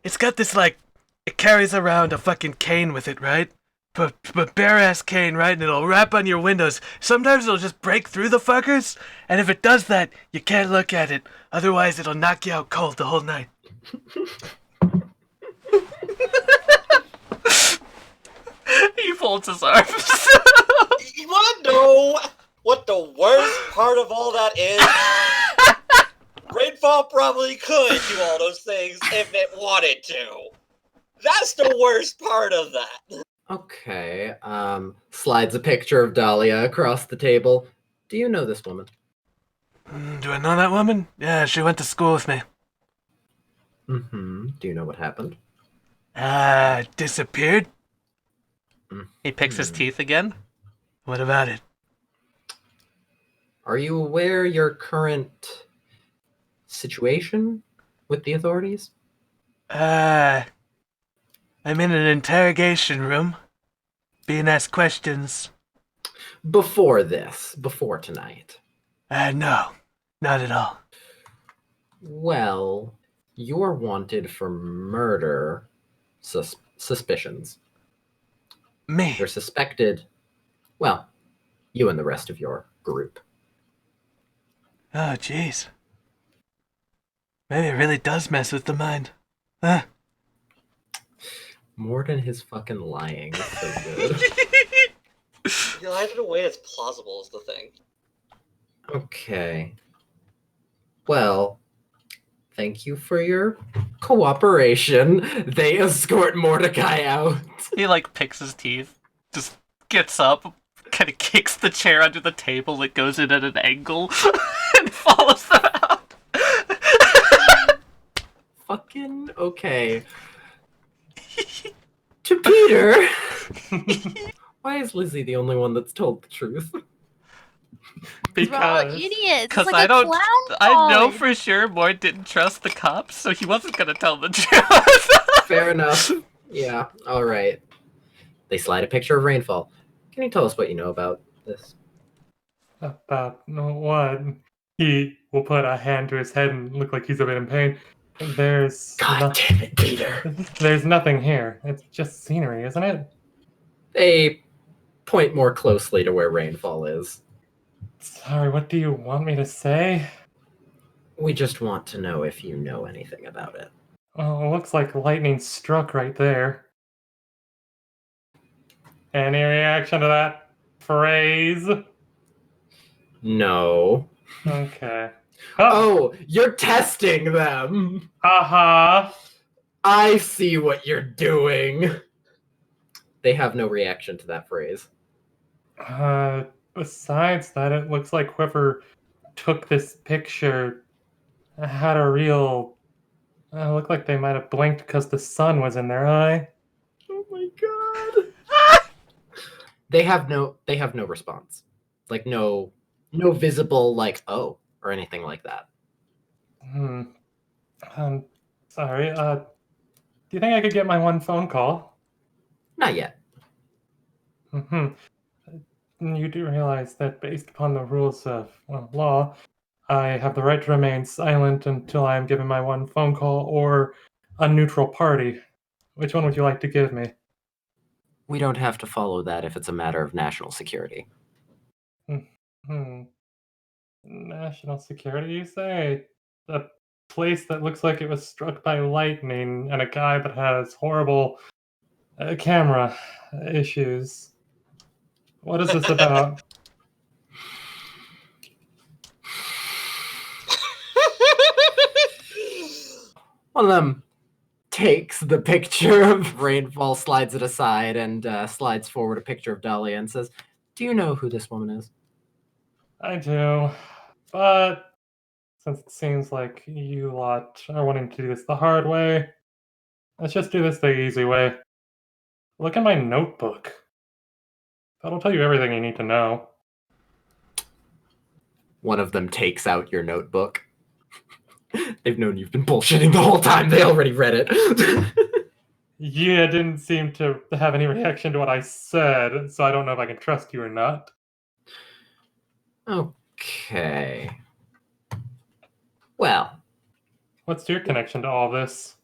it's got this, like, it carries around a fucking cane with it, right? But bare-ass cane, right? And it'll wrap on your windows. Sometimes it'll just break through the fuckers, and if it does that, you can't look at it. Otherwise, it'll knock you out cold the whole night. He folds his arms. You wanna know what the worst part of all that is? Rainfall probably could do all those things if it wanted to. That's the worst part of that. Okay, slides a picture of Dahlia across the table. Do you know this woman? Do I know that woman? Yeah, she went to school with me. Mm-hmm. Do you know what happened? Disappeared? He picks his teeth again. What about it? Are you aware your current situation with the authorities? I'm in an interrogation room, being asked questions. Before tonight. No, not at all. Well, you're wanted for murder suspicions. Me? You're suspected, well, you and the rest of your group. Oh, jeez. Maybe it really does mess with the mind. Huh? Morden his fucking lying is so good. You lied in a way that's plausible is the thing. Okay. Well, thank you for your cooperation. They escort Mordecai out. He like picks his teeth, just gets up, kind of kicks the chair under the table that goes in at an angle, and follows them out. Fucking okay. To Peter. Why is Lizzie the only one that's told the truth? We're all idiots. Because It's like I know for sure Mort didn't trust the cops, so he wasn't gonna tell the truth. Fair enough. Yeah, alright. They slide a picture of rainfall. Can you tell us what you know about this? About what? He will put a hand to his head and look like he's a bit in pain. There's God damn it, Peter. There's nothing here. It's just scenery, isn't it? They point more closely to where rainfall is. Sorry, what do you want me to say? We just want to know if you know anything about it. Oh, it looks like lightning struck right there. Any reaction to that phrase? No. Okay. Oh, you're testing them. Haha. I see what you're doing. They have no reaction to that phrase. Besides that, it looks like whoever took this picture had a real... looked like they might have blinked because the sun was in their eye. Oh my god. They have no response. Like no visible like oh or anything like that. Sorry, do you think I could get my one phone call? Not yet. You do realize that based upon the rules of law, I have the right to remain silent until I am given my one phone call or a neutral party. Which one would you like to give me? We don't have to follow that if it's a matter of national security. National security, you say? A place that looks like it was struck by lightning and a guy that has horrible camera issues. What is this about? One of them takes the picture of rainfall, slides it aside, and slides forward a picture of Dahlia and says, "Do you know who this woman is?" I do, but since it seems like you lot are wanting to do this the hard way, let's just do this the easy way. Look at my notebook. That'll tell you everything you need to know. One of them takes out your notebook. They've known you've been bullshitting the whole time. They already read it. You didn't seem to have any reaction to what I said, so I don't know if I can trust you or not. Okay. Well. What's your connection to all this?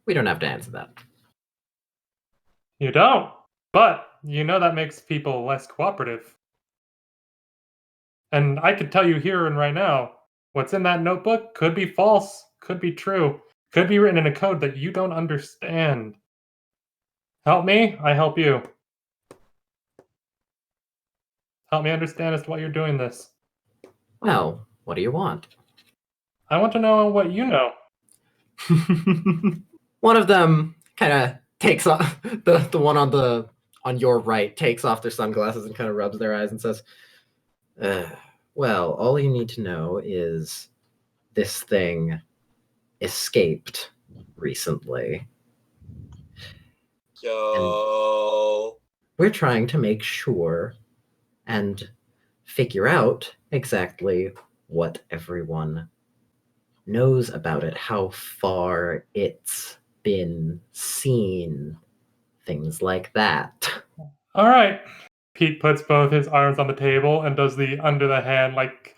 We don't have to answer that. You don't, but you know that makes people less cooperative. And I could tell you here and right now, what's in that notebook could be false, could be true, could be written in a code that you don't understand. Help me, I help you. Help me understand as to why you're doing this. Well, what do you want? I want to know what you know. One of them kind of takes off the one on your right takes off their sunglasses and kind of rubs their eyes and says, well, all you need to know is this thing escaped recently. Yo. We're trying to make sure and figure out exactly what everyone knows about it, how far it's been seen, things like that. All right. Pete puts both his arms on the table and does the under the hand, like,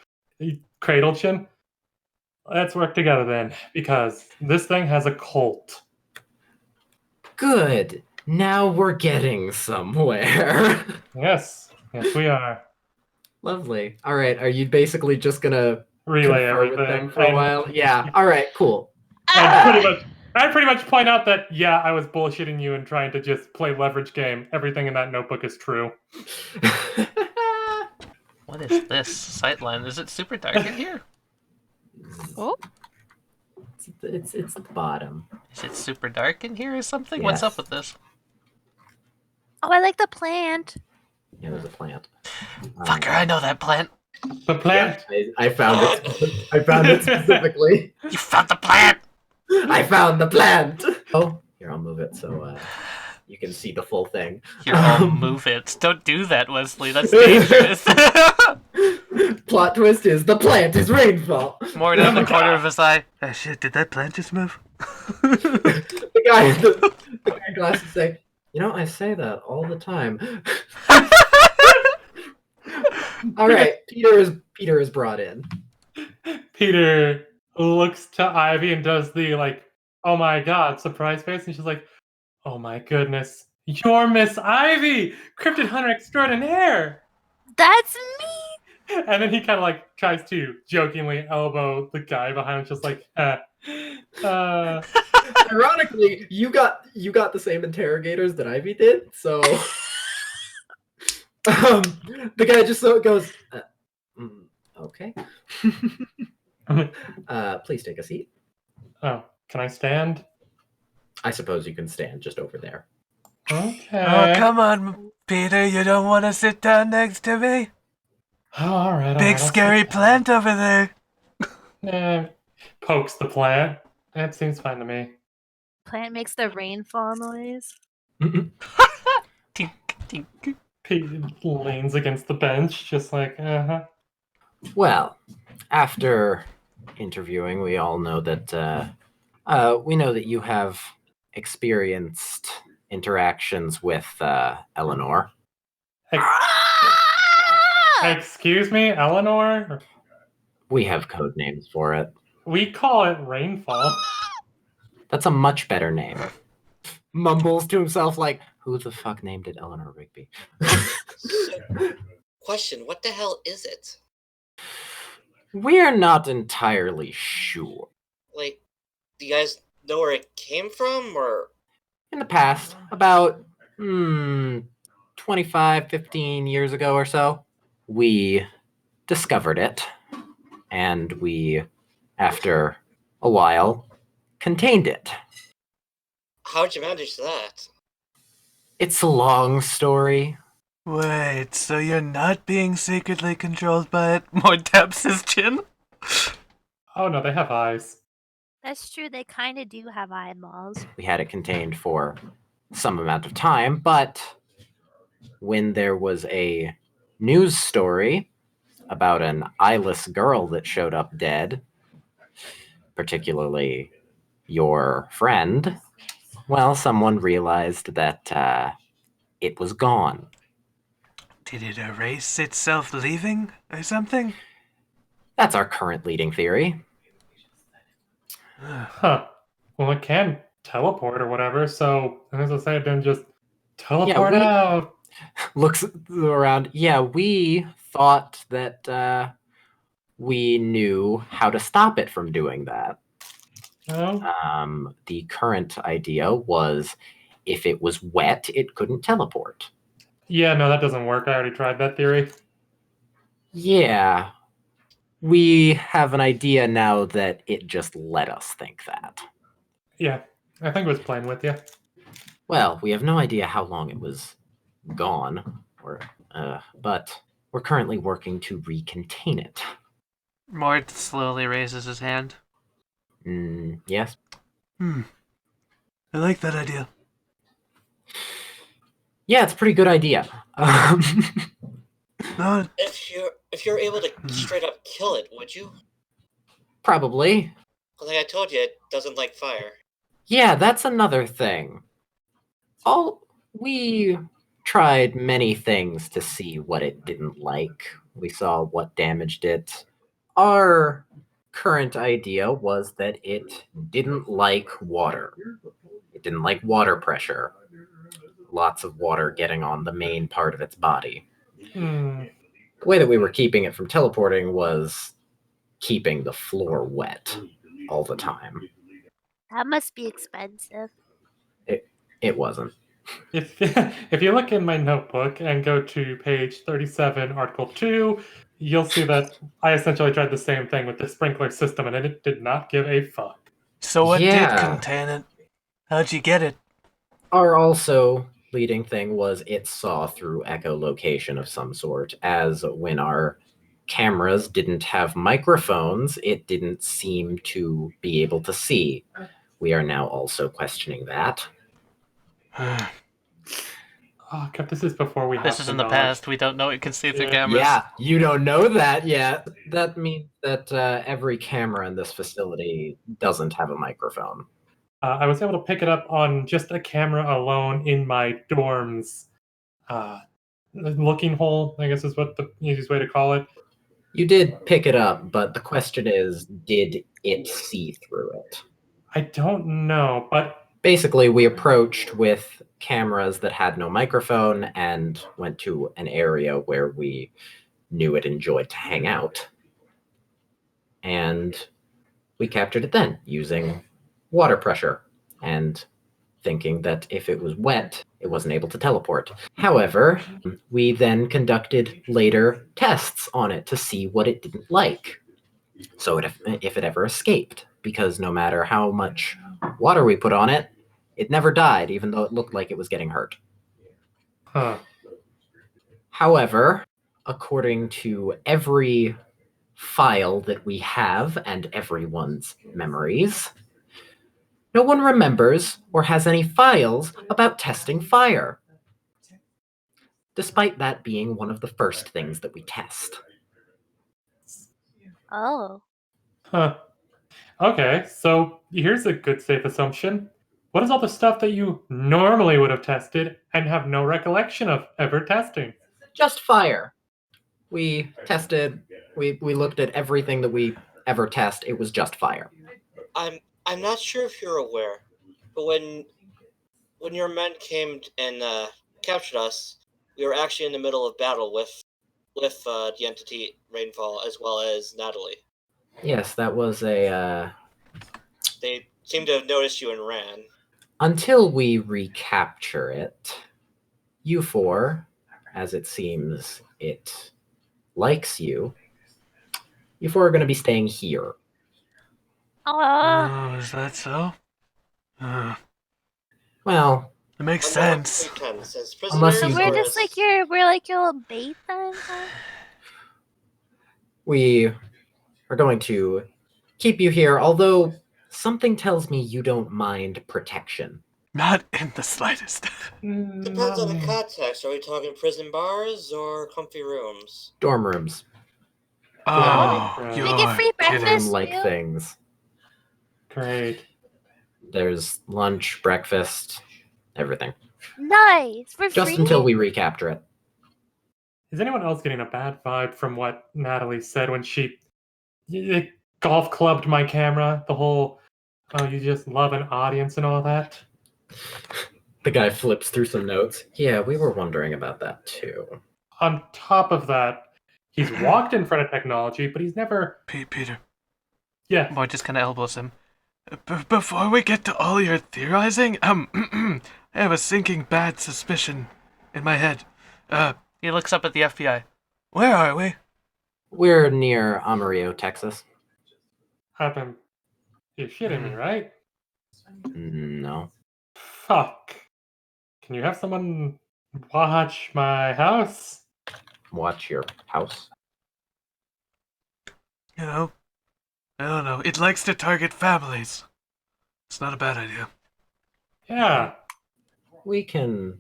cradle chin. Let's work together then, because this thing has a cult. Good. Now we're getting somewhere. Yes, we are. Lovely. All right. Are you basically just gonna Relay confer with everything. them for a while? Yeah. All right. Cool. I'd pretty much point out that, yeah, I was bullshitting you and trying to just play leverage game. Everything in that notebook is true. What is this sightline? Is it super dark in here? Oh, It's the bottom. Is it super dark in here or something? Yes. What's up with this? Oh, I like the plant. Yeah, there's a plant. Fucker, I know that plant. The plant. Yeah, I found it. I found it specifically. You found the plant! I found the plant. Oh, here, I'll move it so you can see the full thing. Here, I'll move it. Don't do that, Wesley. That's dangerous. Plot twist is the plant is rainfall. More down the corner of his eye. Oh shit, did that plant just move? The guy in glasses say, "You know, I say that all the time." All right, Peter is brought in. Peter looks to Ivy and does the, like, oh my god, surprise face, and she's like, oh my goodness, you're Miss Ivy, Cryptid Hunter Extraordinaire! That's me. And then he kind of, like, tries to jokingly elbow the guy behind him, just like, Ironically, you got the same interrogators that Ivy did, so the guy just goes, okay. Please take a seat. Oh, can I stand? I suppose you can stand just over there. Okay. Oh, come on, Peter, you don't want to sit down next to me? Oh, all right. Big scary plant over there. Pokes the plant. That seems fine to me. Plant makes the rainfall noise. Tink, tink. Pete leans against the bench, just like, Well, after interviewing, we all know that you have experienced interactions with Eleanor. Excuse me, Eleanor? We have code names for it. We call it rainfall. That's a much better name. Mumbles to himself like, who the fuck named it Eleanor Rigby? Question, what the hell is it? We're not entirely sure. Like, do you guys know where it came from, or? In the past, about 25, 15 years ago or so, we discovered it, and we, after a while, contained it. How'd you manage that? It's a long story. Wait, so you're not being secretly controlled by it? More taps his chin. Oh no, they have eyes. That's true. They kind of do have eyeballs. We had it contained for some amount of time, but when there was a news story about an eyeless girl that showed up dead, particularly your friend, well, someone realized that it was gone. Did it erase itself leaving or something? That's our current leading theory. Huh. Well, it can teleport or whatever, so as I say, it didn't just teleport out. Looks around. Yeah, we thought that we knew how to stop it from doing that. Oh? The current idea was if it was wet, it couldn't teleport. Yeah, no, that doesn't work. I already tried that theory. Yeah. We have an idea now that it just let us think that. Yeah, I think it was playing with you. Well, we have no idea how long it was gone, but we're currently working to recontain it. Mort slowly raises his hand. Yes. I like that idea. Yeah, it's a pretty good idea. No, If you're able to straight up kill it, would you? Probably. Like I told you, it doesn't like fire. Yeah, that's another thing. We tried many things to see what it didn't like. We saw what damaged it. Our current idea was that it didn't like water. It didn't like water pressure. Lots of water getting on the main part of its body. The way that we were keeping it from teleporting was keeping the floor wet all the time. That must be expensive. It wasn't. If you look in my notebook and go to page 37, Article 2, you'll see that I essentially tried the same thing with the sprinkler system, and it did not give a fuck. So what did Yeah. contain it? How'd you get it? Our also leading thing was it saw through echolocation of some sort, as when our cameras didn't have microphones, it didn't seem to be able to see. We are now also questioning that. Oh, God, this is before we have This is the in the knowledge. past. We don't know it can see through Yeah. cameras. Yeah, you don't know that yet. That means that every camera in this facility doesn't have a microphone. I was able to pick it up on just a camera alone in my dorm's looking hole, I guess is what the easiest way to call it. You did pick it up, but the question is, did it see through it? I don't know, but Basically, we approached with cameras that had no microphone and went to an area where we knew it enjoyed to hang out. And we captured it then using water pressure and thinking that if it was wet, it wasn't able to teleport. However, we then conducted later tests on it to see what it didn't like. So if it ever escaped, because no matter how much water we put on it, it never died, even though it looked like it was getting hurt. huh. However, according to every file that we have and everyone's memories, no one remembers or has any files about testing fire, despite that being one of the first things that we test. Oh. Huh. Okay, so here's a good safe assumption. What is all the stuff that you normally would have tested and have no recollection of ever testing? Just fire. We tested, we looked at everything that we ever test. It was just fire. I'm not sure if you're aware, but when your men came and captured us, we were actually in the middle of battle with the entity Rainfall as well as Natalie. Yes, that was a... They seemed to have noticed you and ran. Until we recapture it, you four, as it seems it likes you, you four are going to be staying here. Oh. Oh, is that so? Well, It makes Under sense. pretense, as Unless So you we're go- just like we're like your little bait then? Huh? we are going to keep you here, although something tells me you don't mind protection. Not in the slightest. Depends on the context. Are we talking prison bars or comfy rooms? Dorm rooms. Oh, We you're get free kidding. breakfast? Room-like too? things. Great. There's lunch, breakfast, everything. Nice. For Just free? until we recapture it. Is anyone else getting a bad vibe from what Natalie said when she golf clubbed my camera? The whole, oh, you just love an audience and all that? The guy flips through some notes. Yeah, we were wondering about that too. On top of that, he's walked in front of technology, but he's never... Peter. Yeah. Boy just kind of elbows him. Before we get to all your theorizing, I have a sinking bad suspicion in my head. He looks up at the FBI. Where are we? We're near Amarillo, Texas. You're shitting me, right? No. Fuck. Can you have someone watch my house? Watch your house. You know, I don't know. It likes to target families. It's not a bad idea. Yeah. We can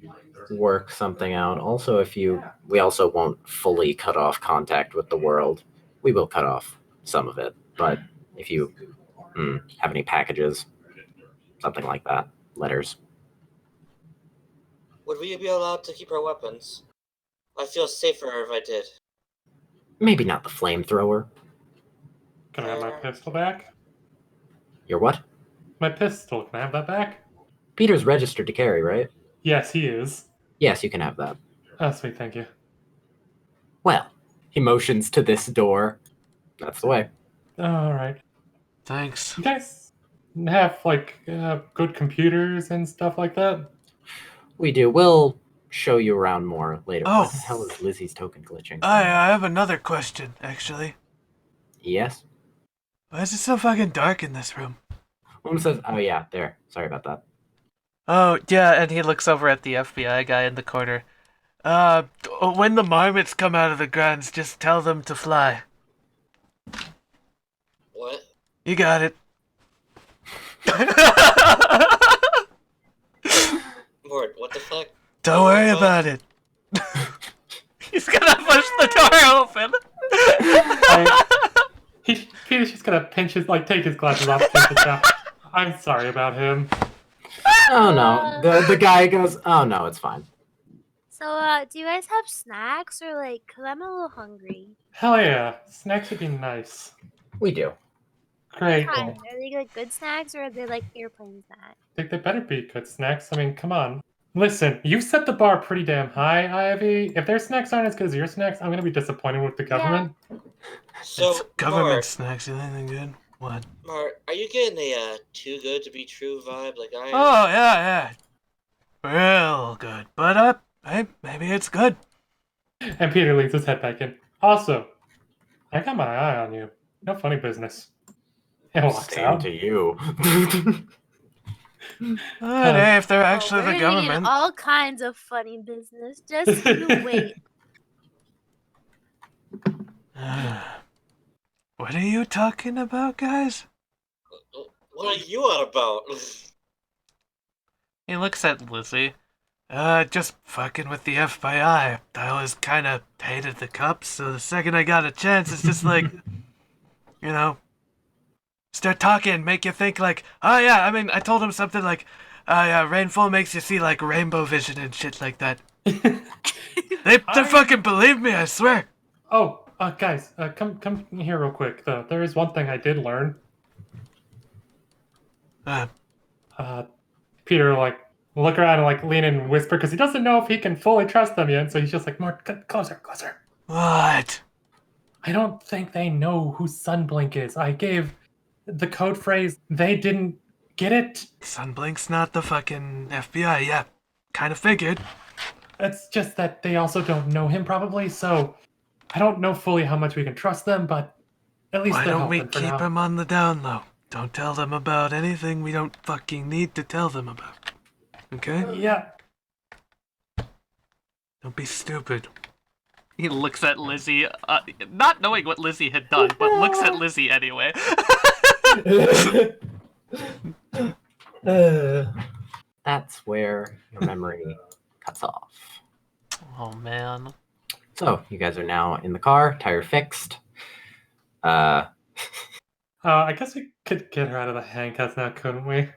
work something out. Also, we also won't fully cut off contact with the world. We will cut off some of it, but if you have any packages, something like that, letters. Would we be allowed to keep our weapons? I feel safer if I did. Maybe not the flamethrower. Can I have my pistol back? Your what? My pistol. Can I have that back? Peter's registered to carry, right? Yes, he is. Yes, you can have that. Oh, sweet, thank you. Well, he motions to this door. That's the way. All right. Thanks. You guys have, like, good computers and stuff like that? We do. We'll show you around more later. Oh. What the hell is Lizzie's token glitching? I have another question, actually. Yes? Why is it so fucking dark in this room? One says, oh yeah, there. Sorry about that. Oh, yeah, and he looks over at the FBI guy in the corner. When the marmots come out of the grounds, just tell them to fly. What? You got it. Mort, what the fuck? Don't worry about it. He's gonna push the door open. Peter's just gonna take his glasses off, pinch his down. I'm sorry about him. Oh no. The guy goes, oh no, it's fine. So, do you guys have snacks or like? Cause I'm a little hungry. Hell yeah, snacks would be nice. We do. Great. Are they like good snacks or are they like airplane snacks? I think they better be good snacks. I mean, come on. Listen, you set the bar pretty damn high, Ivy. If their snacks aren't as good as your snacks, I'm gonna be disappointed with the government. So, It's government Mort, snacks. Is anything good? What? Mort, are you getting a too good to be true vibe like I am? Oh, yeah. Real good. But, hey, maybe it's good. And Peter leans his head back in. Also, I got my eye on you. No funny business. And walks Same out. to you. Hey, if they're actually we're the gonna get government. all kinds of funny business. Just you wait. What are you talking about, guys? What are you on about? He looks at Lizzie. Just fucking with the FBI. I always kind of hated the cops, so the second I got a chance, it's just like, you know, start talking, make you think like, oh yeah, I mean, I told him something like, yeah, rainfall makes you see like rainbow vision and shit like that. They fucking believe me, I swear. Oh, guys, come here real quick. There is one thing I did learn. Peter, like, look around and, like, lean in and whisper, because he doesn't know if he can fully trust them yet, so he's just like, more closer. What? I don't think they know who Sunblink is. I gave the code phrase. They didn't get it. Sunblink's not the fucking FBI, yeah. Kind of figured. It's just that they also don't know him, probably, so I don't know fully how much we can trust them, but at least Why they're don't we helping for keep now. him on the down low? Don't tell them about anything we don't fucking need to tell them about. Okay? Yeah. Don't be stupid. He looks at Lizzie, not knowing what Lizzie had done, but looks at Lizzie anyway. That's where your memory cuts off. Oh man. So you guys are now in the car, tire fixed. I guess we could get her out of the handcuffs now, couldn't we?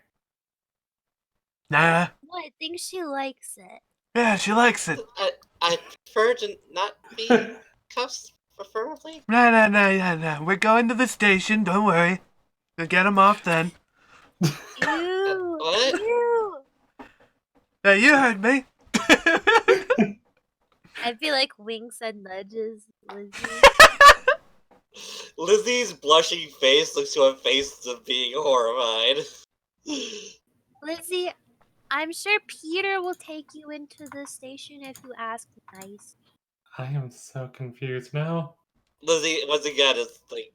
Nah. Well, I think she likes it. Yeah, she likes it. I prefer to not be cuffs, preferably. Nah. We're going to the station, don't worry. We'll get him off then. Ew. What? Ew. Yeah, you heard me. I feel like winks and nudges Lizzie. Lizzie's blushing face looks to have faces of being horrified. Lizzie, I'm sure Peter will take you into the station if you ask nice. I am so confused now. Lizzie, once again, is like...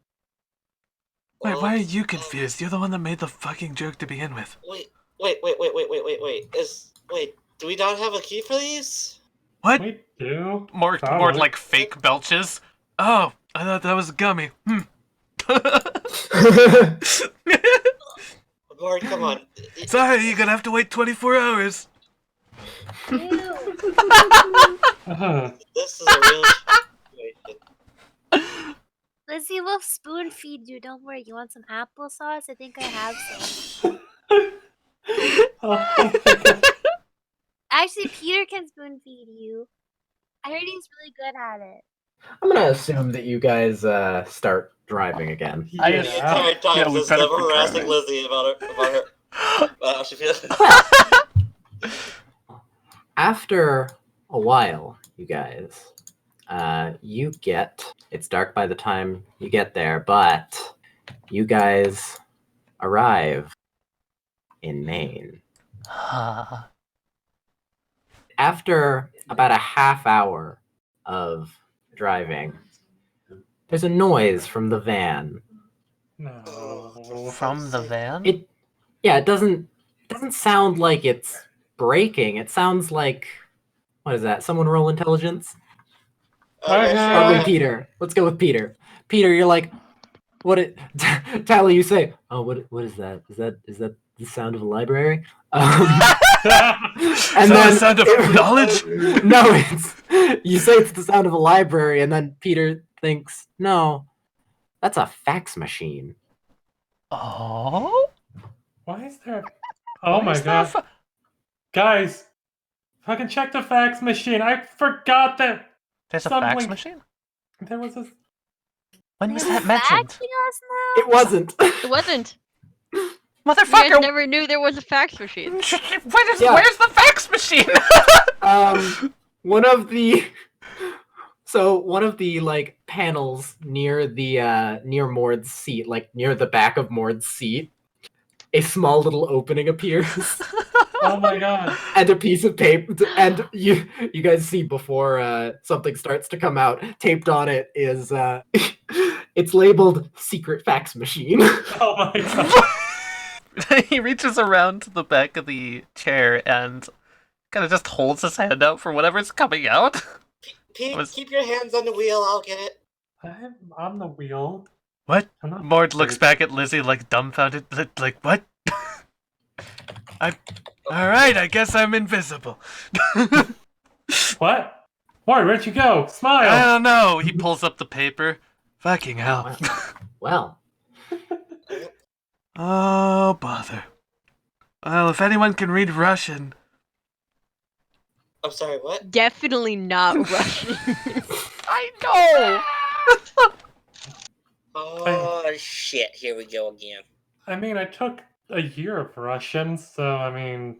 Wait, why are you confused? You're the one that made the fucking joke to begin with. Wait, do we not have a key for these? What? We do. More Probably. like fake belches. Oh, I thought that was gummy. Mord, come on. Sorry, you're gonna have to wait 24 hours. Ew. This is a real situation. Lizzie will spoon feed you. Don't worry. You want some applesauce? I think I have some. Actually, Peter can spoon feed you. I heard he's really good at it. I'm gonna assume that you guys start driving again. The entire time, we just better never be harassing driving. Lizzie about her how she feels. After a while, you guys, it's dark by the time you get there, but you guys arrive in Maine. After about a half hour of driving, there's a noise from the van. No. From the van? It doesn't sound like it's braking. It sounds like, what is that? Someone roll intelligence? Okay, Probably sure. Peter. Let's go with Peter. Peter, you're like, Tally, you say, oh, what is that? Is that the sound of a library? And the then sound of knowledge? No, you say it's the sound of a library, and then Peter thinks, no, that's a fax machine. Oh? Why is there? Oh my god. Guys, fucking check the fax machine. I forgot that There's a fax something- machine? there was a. When was You're that mentioned? faxing us now? It wasn't. It wasn't. You guys Motherfucker! never knew there was a fax machine. Where's Yeah. the fax machine? One of the like panels near the near Mord's seat, like near the back of Mord's seat, a small little opening appears. Oh my god. And a piece of tape, and you guys see before something starts to come out, taped on it is it's labeled secret fax machine. Oh my god. He reaches around to the back of the chair and kind of just holds his hand out for whatever's coming out. Pete, keep your hands on the wheel. I'll get it. I'm on the wheel. What? I'm not Mord looks back at Lizzie like dumbfounded, like what? Alright, I guess I'm invisible. What? Mord, where'd you go? I Smile. don't know. He pulls up the paper. Fucking hell. Well, Oh, bother. Well, if anyone can read Russian. I'm sorry, what? Definitely not Russian. I know! Oh, shit. Here we go again. I mean, I took a year of Russian, so I mean.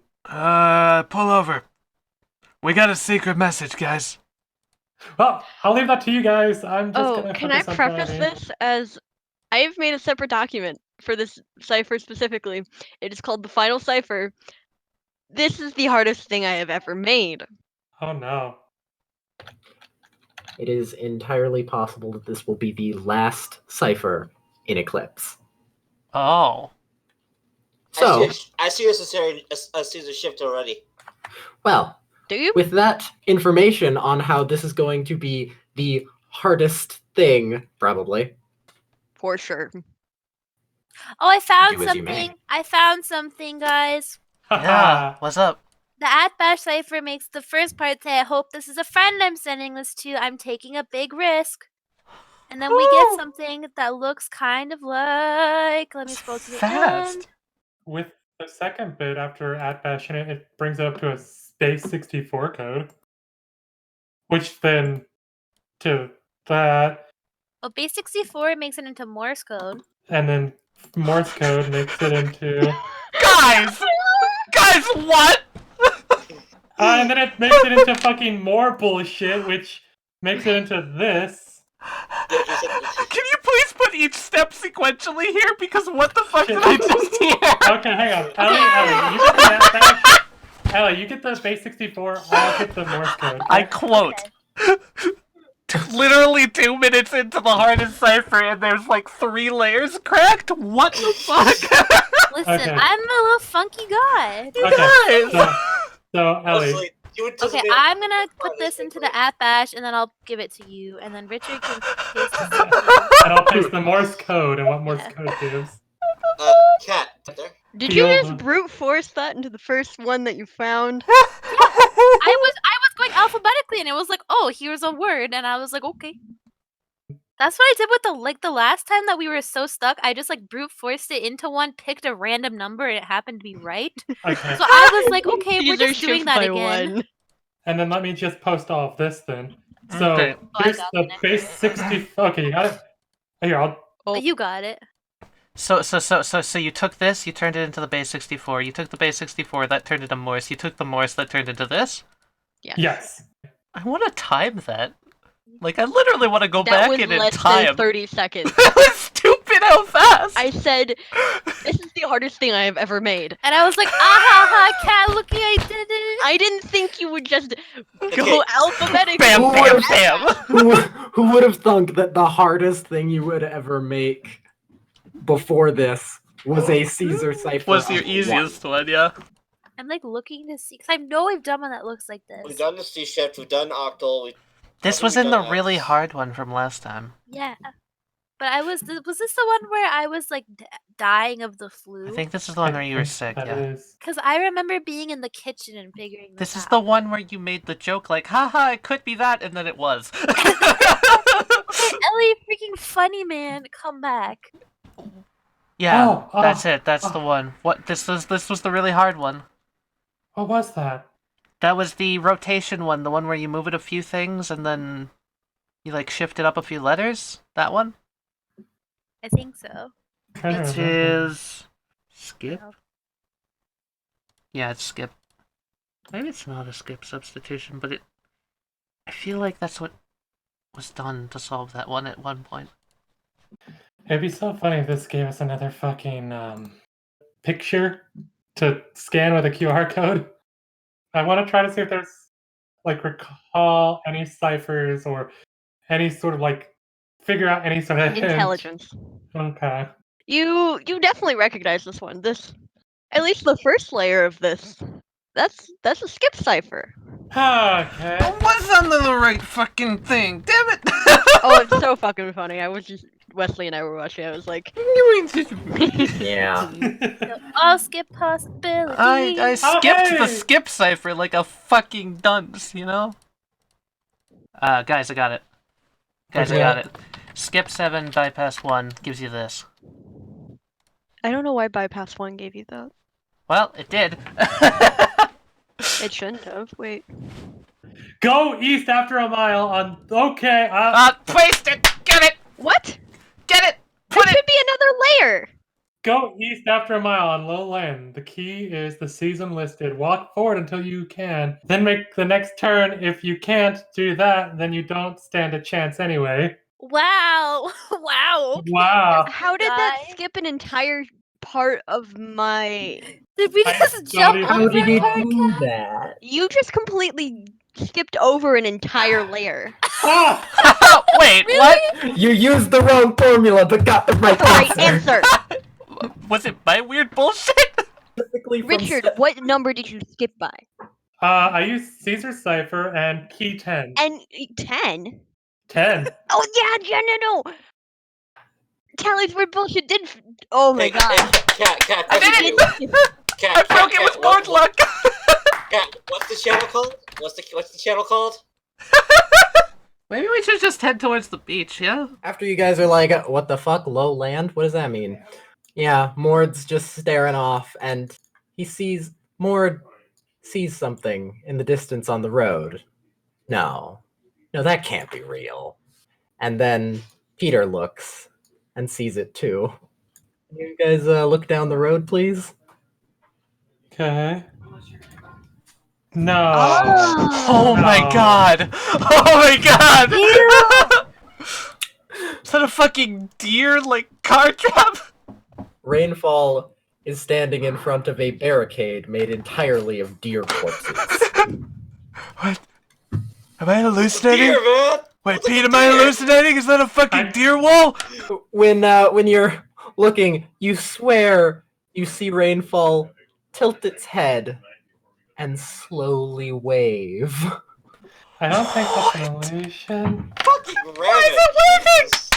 Pull over. We got a secret message, guys. Well, I'll leave that to you guys. I'm just Oh, gonna can I focus on preface driving. this as I've made a separate document for this cipher specifically. It is called the Final Cipher. This is the hardest thing I have ever made. Oh no. it is entirely possible that this will be the last cipher in Eclipse. Oh. So, I see a shift already. well, Do you? with that information on how this is going to be the hardest thing, probably. For sure. Oh, I found Do as you may. something. I found something, guys. Yeah, what's up? The @bash cipher makes the first part say, I hope this is a friend I'm sending this to. I'm taking a big risk. And then we get something that looks kind of like, let me scroll to the Fast. end. With the second bit after @bash in it, it brings it up to a space 64 code. Which then to that, Oh, base 64 makes it into Morse code. and then Morse code makes it into. Guys! Guys, what? And then it makes it into fucking more bullshit, which makes it into this. Yeah, he said- Can you please put each step sequentially here? Because what the fuck did I just hear? Okay, hang on. Ellie, you get the @bash. Ellie, you get the base 64. I'll get the Morse code. I quote, literally 2 minutes into the hardest cipher and there's like 3 layers cracked? What the fuck? Listen, Okay. I'm a little funky guy. You Okay, guys! So Ellie, Okay, I'm gonna put this into the app bash, and then I'll give it to you, and then Richard can paste the And I'll paste the Morse code and what Morse code gives. Cat. Did you just brute force that into the first one that you found? I was going alphabetically, and it was like, oh, here's a word, and I was like, okay. That's what I did with the last time that we were so stuck. I just like brute forced it into one, picked a random number, and it happened to be right. Okay. So I was like, okay, we're just doing that again. And then let me just post all of this then. So Okay. here's the base 60. Okay, you got it. Here, You got it. So you took this, you turned it into the base 64. You took the base 64, that turned into Morse. You took the Morse, that turned into this. Yes. I want to time that. Like, I literally want to go back in and less time. than 30 seconds. That was stupid how fast! I said, this is the hardest thing I have ever made. And I was like, ah ha ha, cat, looky, I did it. I didn't think you would just go alphabetically. Bam, bam, bam! Who would have thunk that the hardest thing you would ever make before this was a Caesar cipher? Was your easiest one, yeah. I'm like looking to see, because I know we've done one that looks like this. We've done the C shift, we've done octal. This was in the really hard one from last time. Yeah. But was this the one where I was like dying of the flu? I think this is the one where you were sick, yeah. Because I remember being in the kitchen and figuring this out. This is the one where you made the joke like, haha, it could be that, and then it was. Ellie, freaking funny man, come back. Yeah, that's it. That's the one. What? This was the really hard one. What was that? That was the rotation one, the one where you move it a few things and then you like shift it up a few letters. That one. I think so. It is skip. Yeah, it's skip. Maybe it's not a skip substitution, but I feel like that's what was done to solve that one at one point. It'd be so funny if this gave us another fucking picture to scan with a QR code. I want to try to see if there's, like, recall any ciphers or any sort of, like, figure out any sort of intelligence. Hint. Okay. You definitely recognize this one. At least the first layer of this. That's a skip cipher. Okay. I was on the right fucking thing. Damn it! Oh, it's so fucking funny. Wesley and I were watching. I was like, yeah. All skip possibilities. I skipped the skip cipher like a fucking dunce, you know? Guys, I got it. I got it. Skip 7, bypass 1 gives you this. I don't know why bypass 1 gave you that. Well, it did. It shouldn't have. Wait. Go east after a mile on. Okay. Paste it. Get it. What? Get it. There should be another layer. Go east after a mile on Lowland. The key is the season listed. Walk forward until you can. Then make the next turn. If you can't do that, then you don't stand a chance anyway. Wow. Wow. Okay. Wow. How did that skip an entire part of my... Did we just jump over? How did you do that? You just completely skipped over an entire layer. Wait, Really? what? You used the wrong formula, but got the right answer. Was it my weird bullshit? Richard, what number did you skip by? I used Caesar cipher and key 10. And 10? 10. Oh yeah, no. Tally's weird bullshit did. Oh my god. Cat, I did it! I broke it with word luck. Cat, what's the channel called? What's the channel called? Maybe we should just head towards the beach, yeah? After you guys are like, what the fuck, low land? What does that mean? Yeah, Mord's just staring off, and Mord sees something in the distance on the road. No, that can't be real. And then Peter looks and sees it too. Can you guys look down the road, please? Okay. No. Oh my god! Oh my god! Is that a fucking deer, like, car trap? Rainfall is standing in front of a barricade made entirely of deer corpses. What? Am I hallucinating? Deer, man! Wait, Pete, am I hallucinating? Is that a fucking deer wall? When you're looking, you swear you see Rainfall tilt its head and slowly wave. I don't think that's an illusion. Fucking rabbit! Jesus.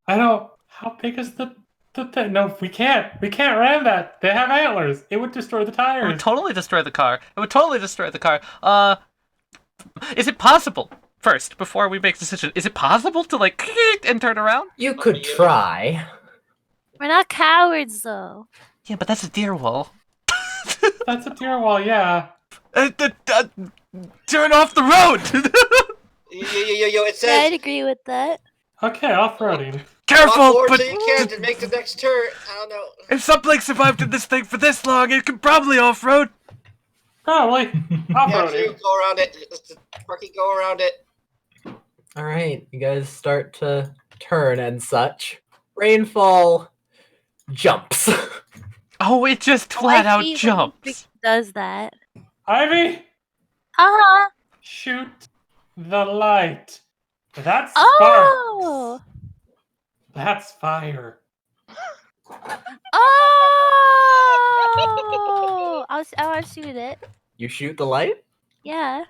I don't. How big is the thing? No, we can't. We can't ram that. They have antlers. It would destroy the It tires. would totally destroy the car. Is it possible? First, before we make a decision, is it possible to like and turn around? You could try. We're not cowards, though. Yeah, but that's a deer wall. That's a deer wall, yeah. Turn off the road! Yo, it Yeah, I'd says agree with that. Okay, off-roading. Careful, walk forward but till you can to make the next turn. I don't know. if something survived in this thing for this long, it could probably off-road. Probably. Yeah, Off-roading. you go around it. Just fucking go around it. All right, you guys start to turn and such. Rainfall jumps. Oh, it just I flat out see when jumps. Vic does that. Ivy, Uh-huh. shoot the light. That's sparks. Oh! That's fire. Oh! I want to shoot it. You shoot the light? Yeah.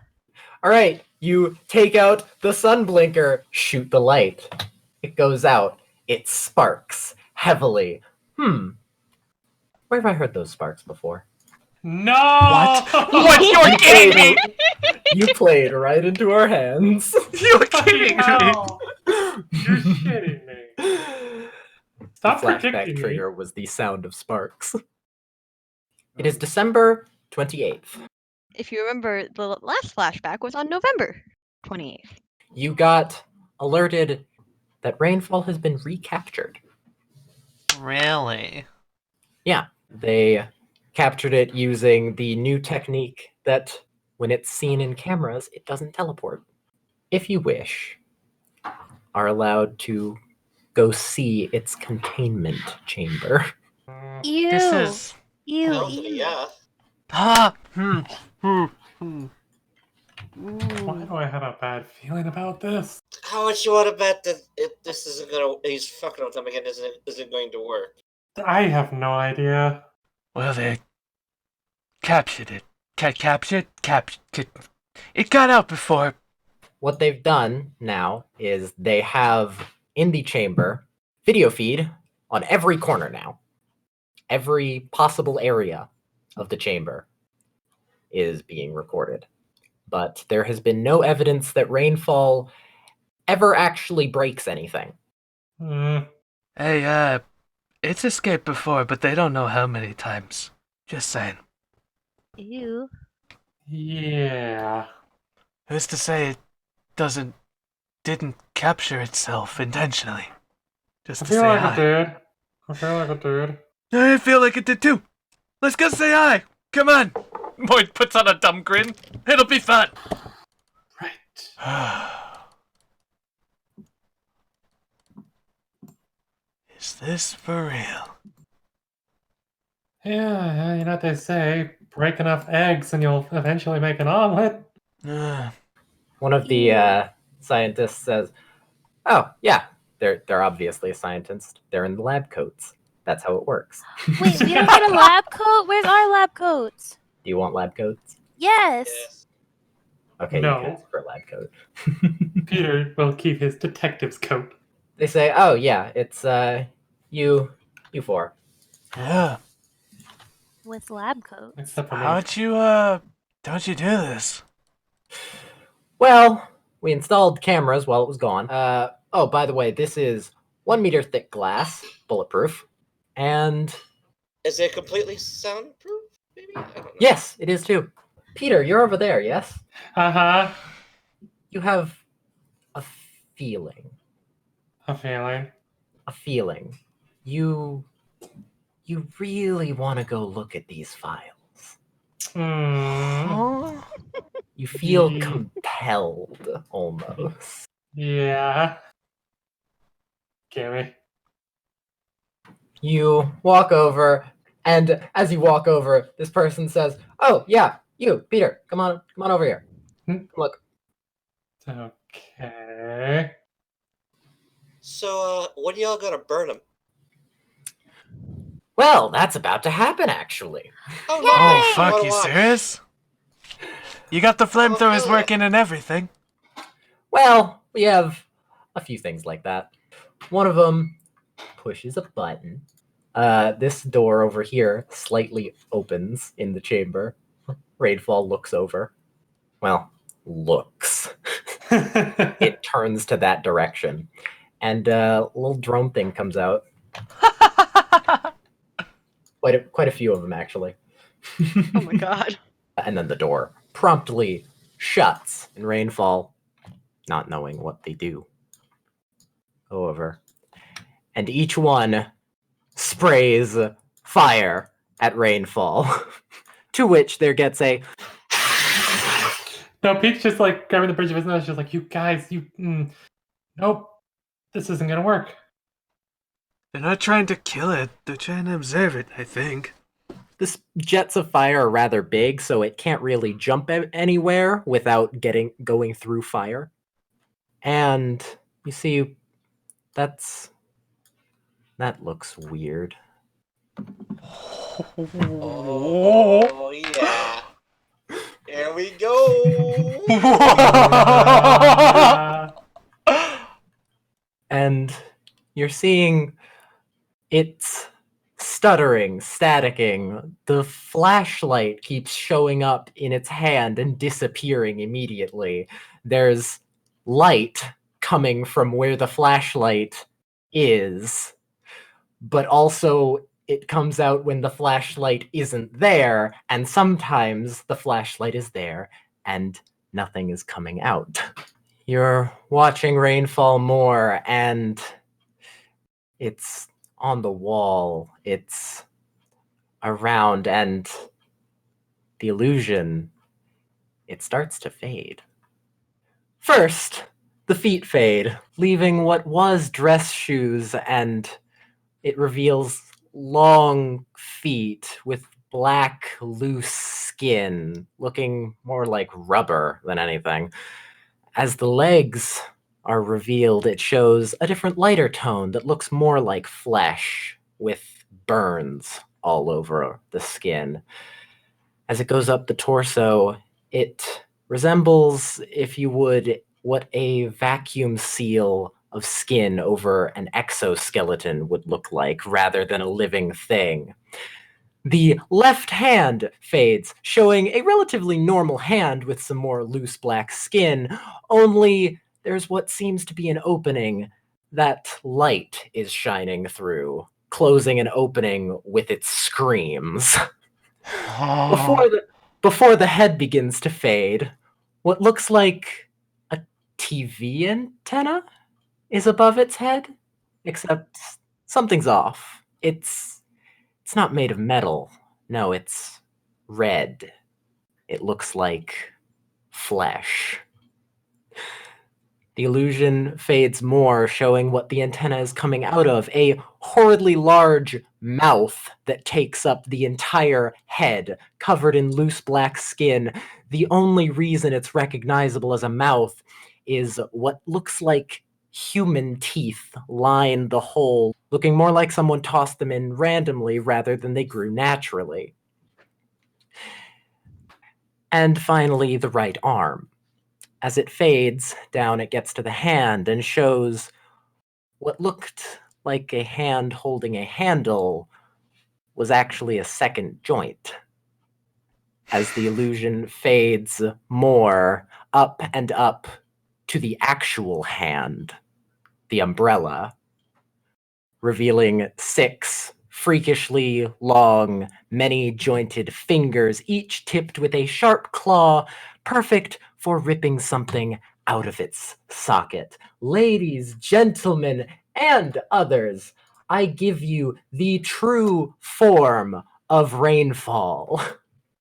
All right, you take out the sun blinker, shoot the light. It goes out. It sparks heavily. Where have I heard those sparks before? No! What? What? You're kidding me! You played right into our hands. You're kidding me! Hell. You're shitting me. Stop The flashback predicting me. trigger was the sound of sparks. It is December 28th. If you remember, the last flashback was on November 28th. You got alerted that Rainfall has been recaptured. Really? Yeah, they captured it using the new technique that when it's seen in cameras, it doesn't teleport. If you wish, are allowed to go see its containment chamber. Ew. This is... Ew. Hell Ew. yeah. Why do I have a bad feeling about this? How much you want to bet that this isn't gonna? He's fucking with them again. Isn't going to work? I have no idea. Well, they captured it. Captured. It got out before. What they've done now is they have in the chamber video feed on every corner now. Every possible area of the chamber is being recorded. But there has been no evidence that Rainfall ever actually breaks anything. Hey, it's escaped before, but they don't know how many times. Just saying. Ew. Yeah. Who's to say it didn't capture itself intentionally? Just I to feel say like hi. it did. I feel like it did. I feel like it did too. Let's go say hi. Come on. Boyd puts on a dumb grin. It'll be fun. Right. Is this for real? Yeah, you know what they say. Break enough eggs and you'll eventually make an omelet. One of the scientists says, "Oh yeah, they're obviously a scientist. They're in the lab coats. That's how it works. Wait, we don't get a lab coat? Where's our lab coats? Do you want lab coats? Yes. Yes. Okay, No. you can ask for a lab coat." Peter will keep his detective's coat. They say, "Oh yeah, it's you four." Yeah. With lab coats. Except for me. Don't you do this? Well, we installed cameras while it was gone. Oh, by the way, this is 1 meter thick glass, bulletproof, and Is it completely soundproof? Maybe I don't know. yes, it is too. Peter, you're over there. Yes, Uh-huh. you have a feeling. A feeling. A feeling. You really want to go look at these files. Hmm. You feel Ye- compelled, almost. Yeah. Gimme. You walk over, and as you walk over, this person says, "Oh yeah, you, Peter, come on over here. Hmm? Look." Okay. So, when y'all gonna burn them? Well, that's about to happen, actually. Oh, Yay! Oh, I fuck, wanna you watch. serious? You got the flamethrowers working and everything. Well, we have a few things like that. One of them pushes a button. This door over here slightly opens in the chamber. Rainfall looks over. Well, looks. It turns to that direction. And a little drone thing comes out. Quite a few of them, actually. Oh my god. And then the door promptly shuts, and Rainfall, not knowing what they do, go over. And each one sprays fire at Rainfall, to which there gets a... No, Pete's just like grabbing the bridge of his nose, just like, you guys, nope, this isn't gonna work. They're not trying to kill it, they're trying to observe it, I think. This jets of fire are rather big, so it can't really jump anywhere without going through fire. And you see, that looks weird. Oh yeah. Here we go. And you're seeing it's stuttering, staticking. The flashlight keeps showing up in its hand and disappearing immediately. There's light coming from where the flashlight is, but also it comes out when the flashlight isn't there, and sometimes the flashlight is there and nothing is coming out. You're watching Rainfall more, and it's on the wall, it's around, and the illusion, it starts to fade. First, the feet fade, leaving what was dress shoes, and it reveals long feet with black, loose skin, looking more like rubber than anything. As the legs are revealed, it shows a different lighter tone that looks more like flesh, with burns all over the skin. As it goes up the torso, it resembles, if you would, what a vacuum seal of skin over an exoskeleton would look like, rather than a living thing. The left hand fades, showing a relatively normal hand with some more loose black skin, only there's what seems to be an opening that light is shining through, closing an opening with its screams. Before the head begins to fade, what looks like a TV antenna is above its head, except something's off. It's not made of metal. No, it's red. It looks like flesh. The illusion fades more, showing what the antenna is coming out of, a horridly large mouth that takes up the entire head, covered in loose black skin. The only reason it's recognizable as a mouth is what looks like human teeth line the hole, looking more like someone tossed them in randomly rather than they grew naturally. And finally, the right arm. As it fades down, it gets to the hand and shows what looked like a hand holding a handle was actually a second joint. As the illusion fades more up and up to the actual hand, the umbrella, revealing 6 freakishly long, many-jointed fingers, each tipped with a sharp claw, perfect for ripping something out of its socket. Ladies, gentlemen, and others, I give you the true form of Rainfall.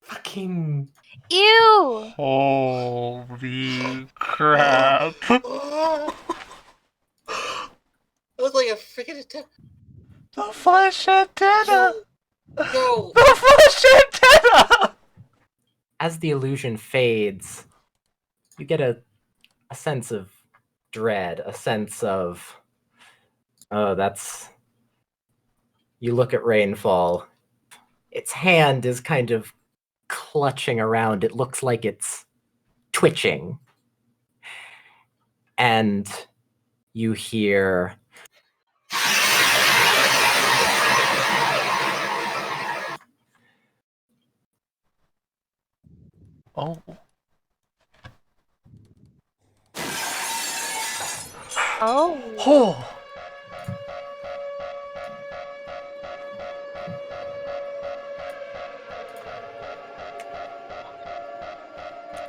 Fucking... Ew! Holy crap. It looks like a freaking antenna. The flesh antenna! No. The flesh antenna! As the illusion fades, you get a sense of dread, a sense of, you look at Rainfall. Its hand is kind of clutching around. It looks like it's twitching. And you hear... Oh. Oh.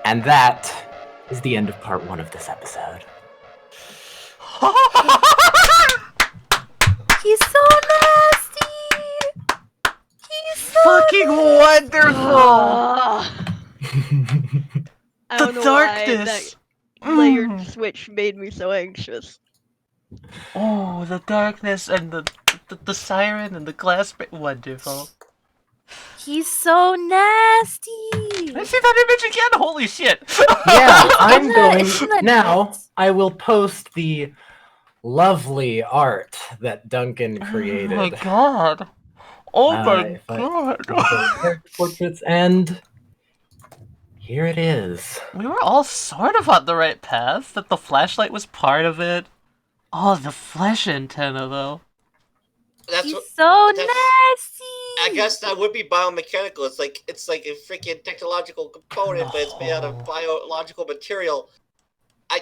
And that is the end of part 1 of this episode. He's so nasty. He's so Fucking wonderful. I don't The know darkness. why that layered switch made me so anxious. Oh, the darkness and the siren and the glass. Wonderful. He's so nasty. I see that image again. Holy shit. Yeah, I'm Isn't going... that Now, nuts? I will post the lovely art that Duncan created. Oh my god. Oh my If I- god. character portraits, and here it is. We were all sort of on the right path, that the flashlight was part of it. Oh, the flesh antenna, though. He's so that's- nasty. I guess that would be biomechanical. It's like a freaking technological component, but it's made out of biological material. I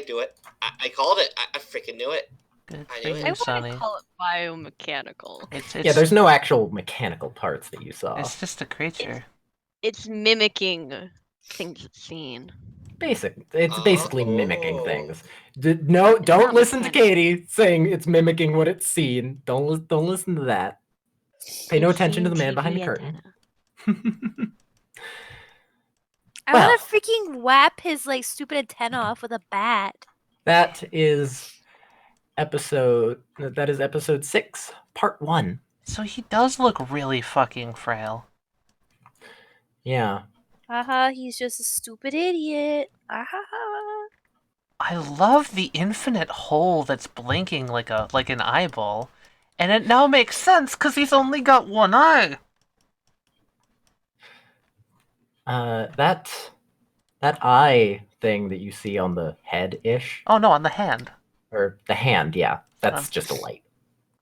do it. I called it. I freaking knew it. Good I for knew it. you, I Sonny. wouldn't call it biomechanical. It's Yeah, there's no actual mechanical parts that you saw. It's just a creature. It's mimicking things it's seen. It's basically mimicking Oh. things. Don't not listen to mechanical. Katie saying it's mimicking what it's seen. Don't listen to that. Pay no It's attention to the seeing man behind the TV curtain. antenna. I want to freaking whap his like stupid antenna off with a bat. That is episode 6, part 1. So he does look really fucking frail. Yeah. Haha, he's just a stupid idiot. Ah. I love the infinite hole that's blinking like an eyeball. And it now makes sense because he's only got one eye. That eye thing that you see on the head-ish, Oh no, on the hand. or the hand, yeah, that's just a light.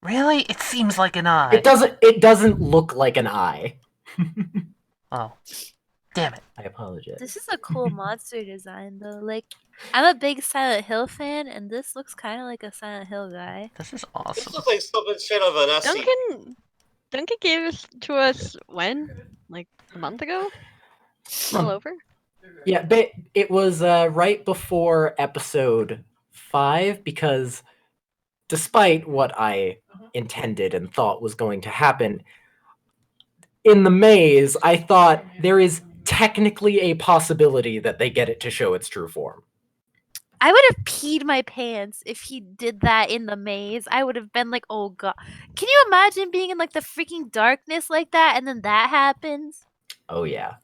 Really? It seems like an eye. It doesn't look like an eye. Oh. Damn it. I apologize. This is a cool monster design though. Like, I'm a big Silent Hill fan, and this looks kind of like a Silent Hill guy. This is This awesome. looks like something straight out of an SC. Duncan gave this to us when? Like a month ago? A little over? Yeah, but it was right before episode 5, because despite what I intended and thought was going to happen, in the maze, I thought there is technically a possibility that they get it to show its true form. I would have peed my pants if he did that in the maze. I would have been like, oh god. Can you imagine being in like the freaking darkness like that and then that happens? Oh, yeah.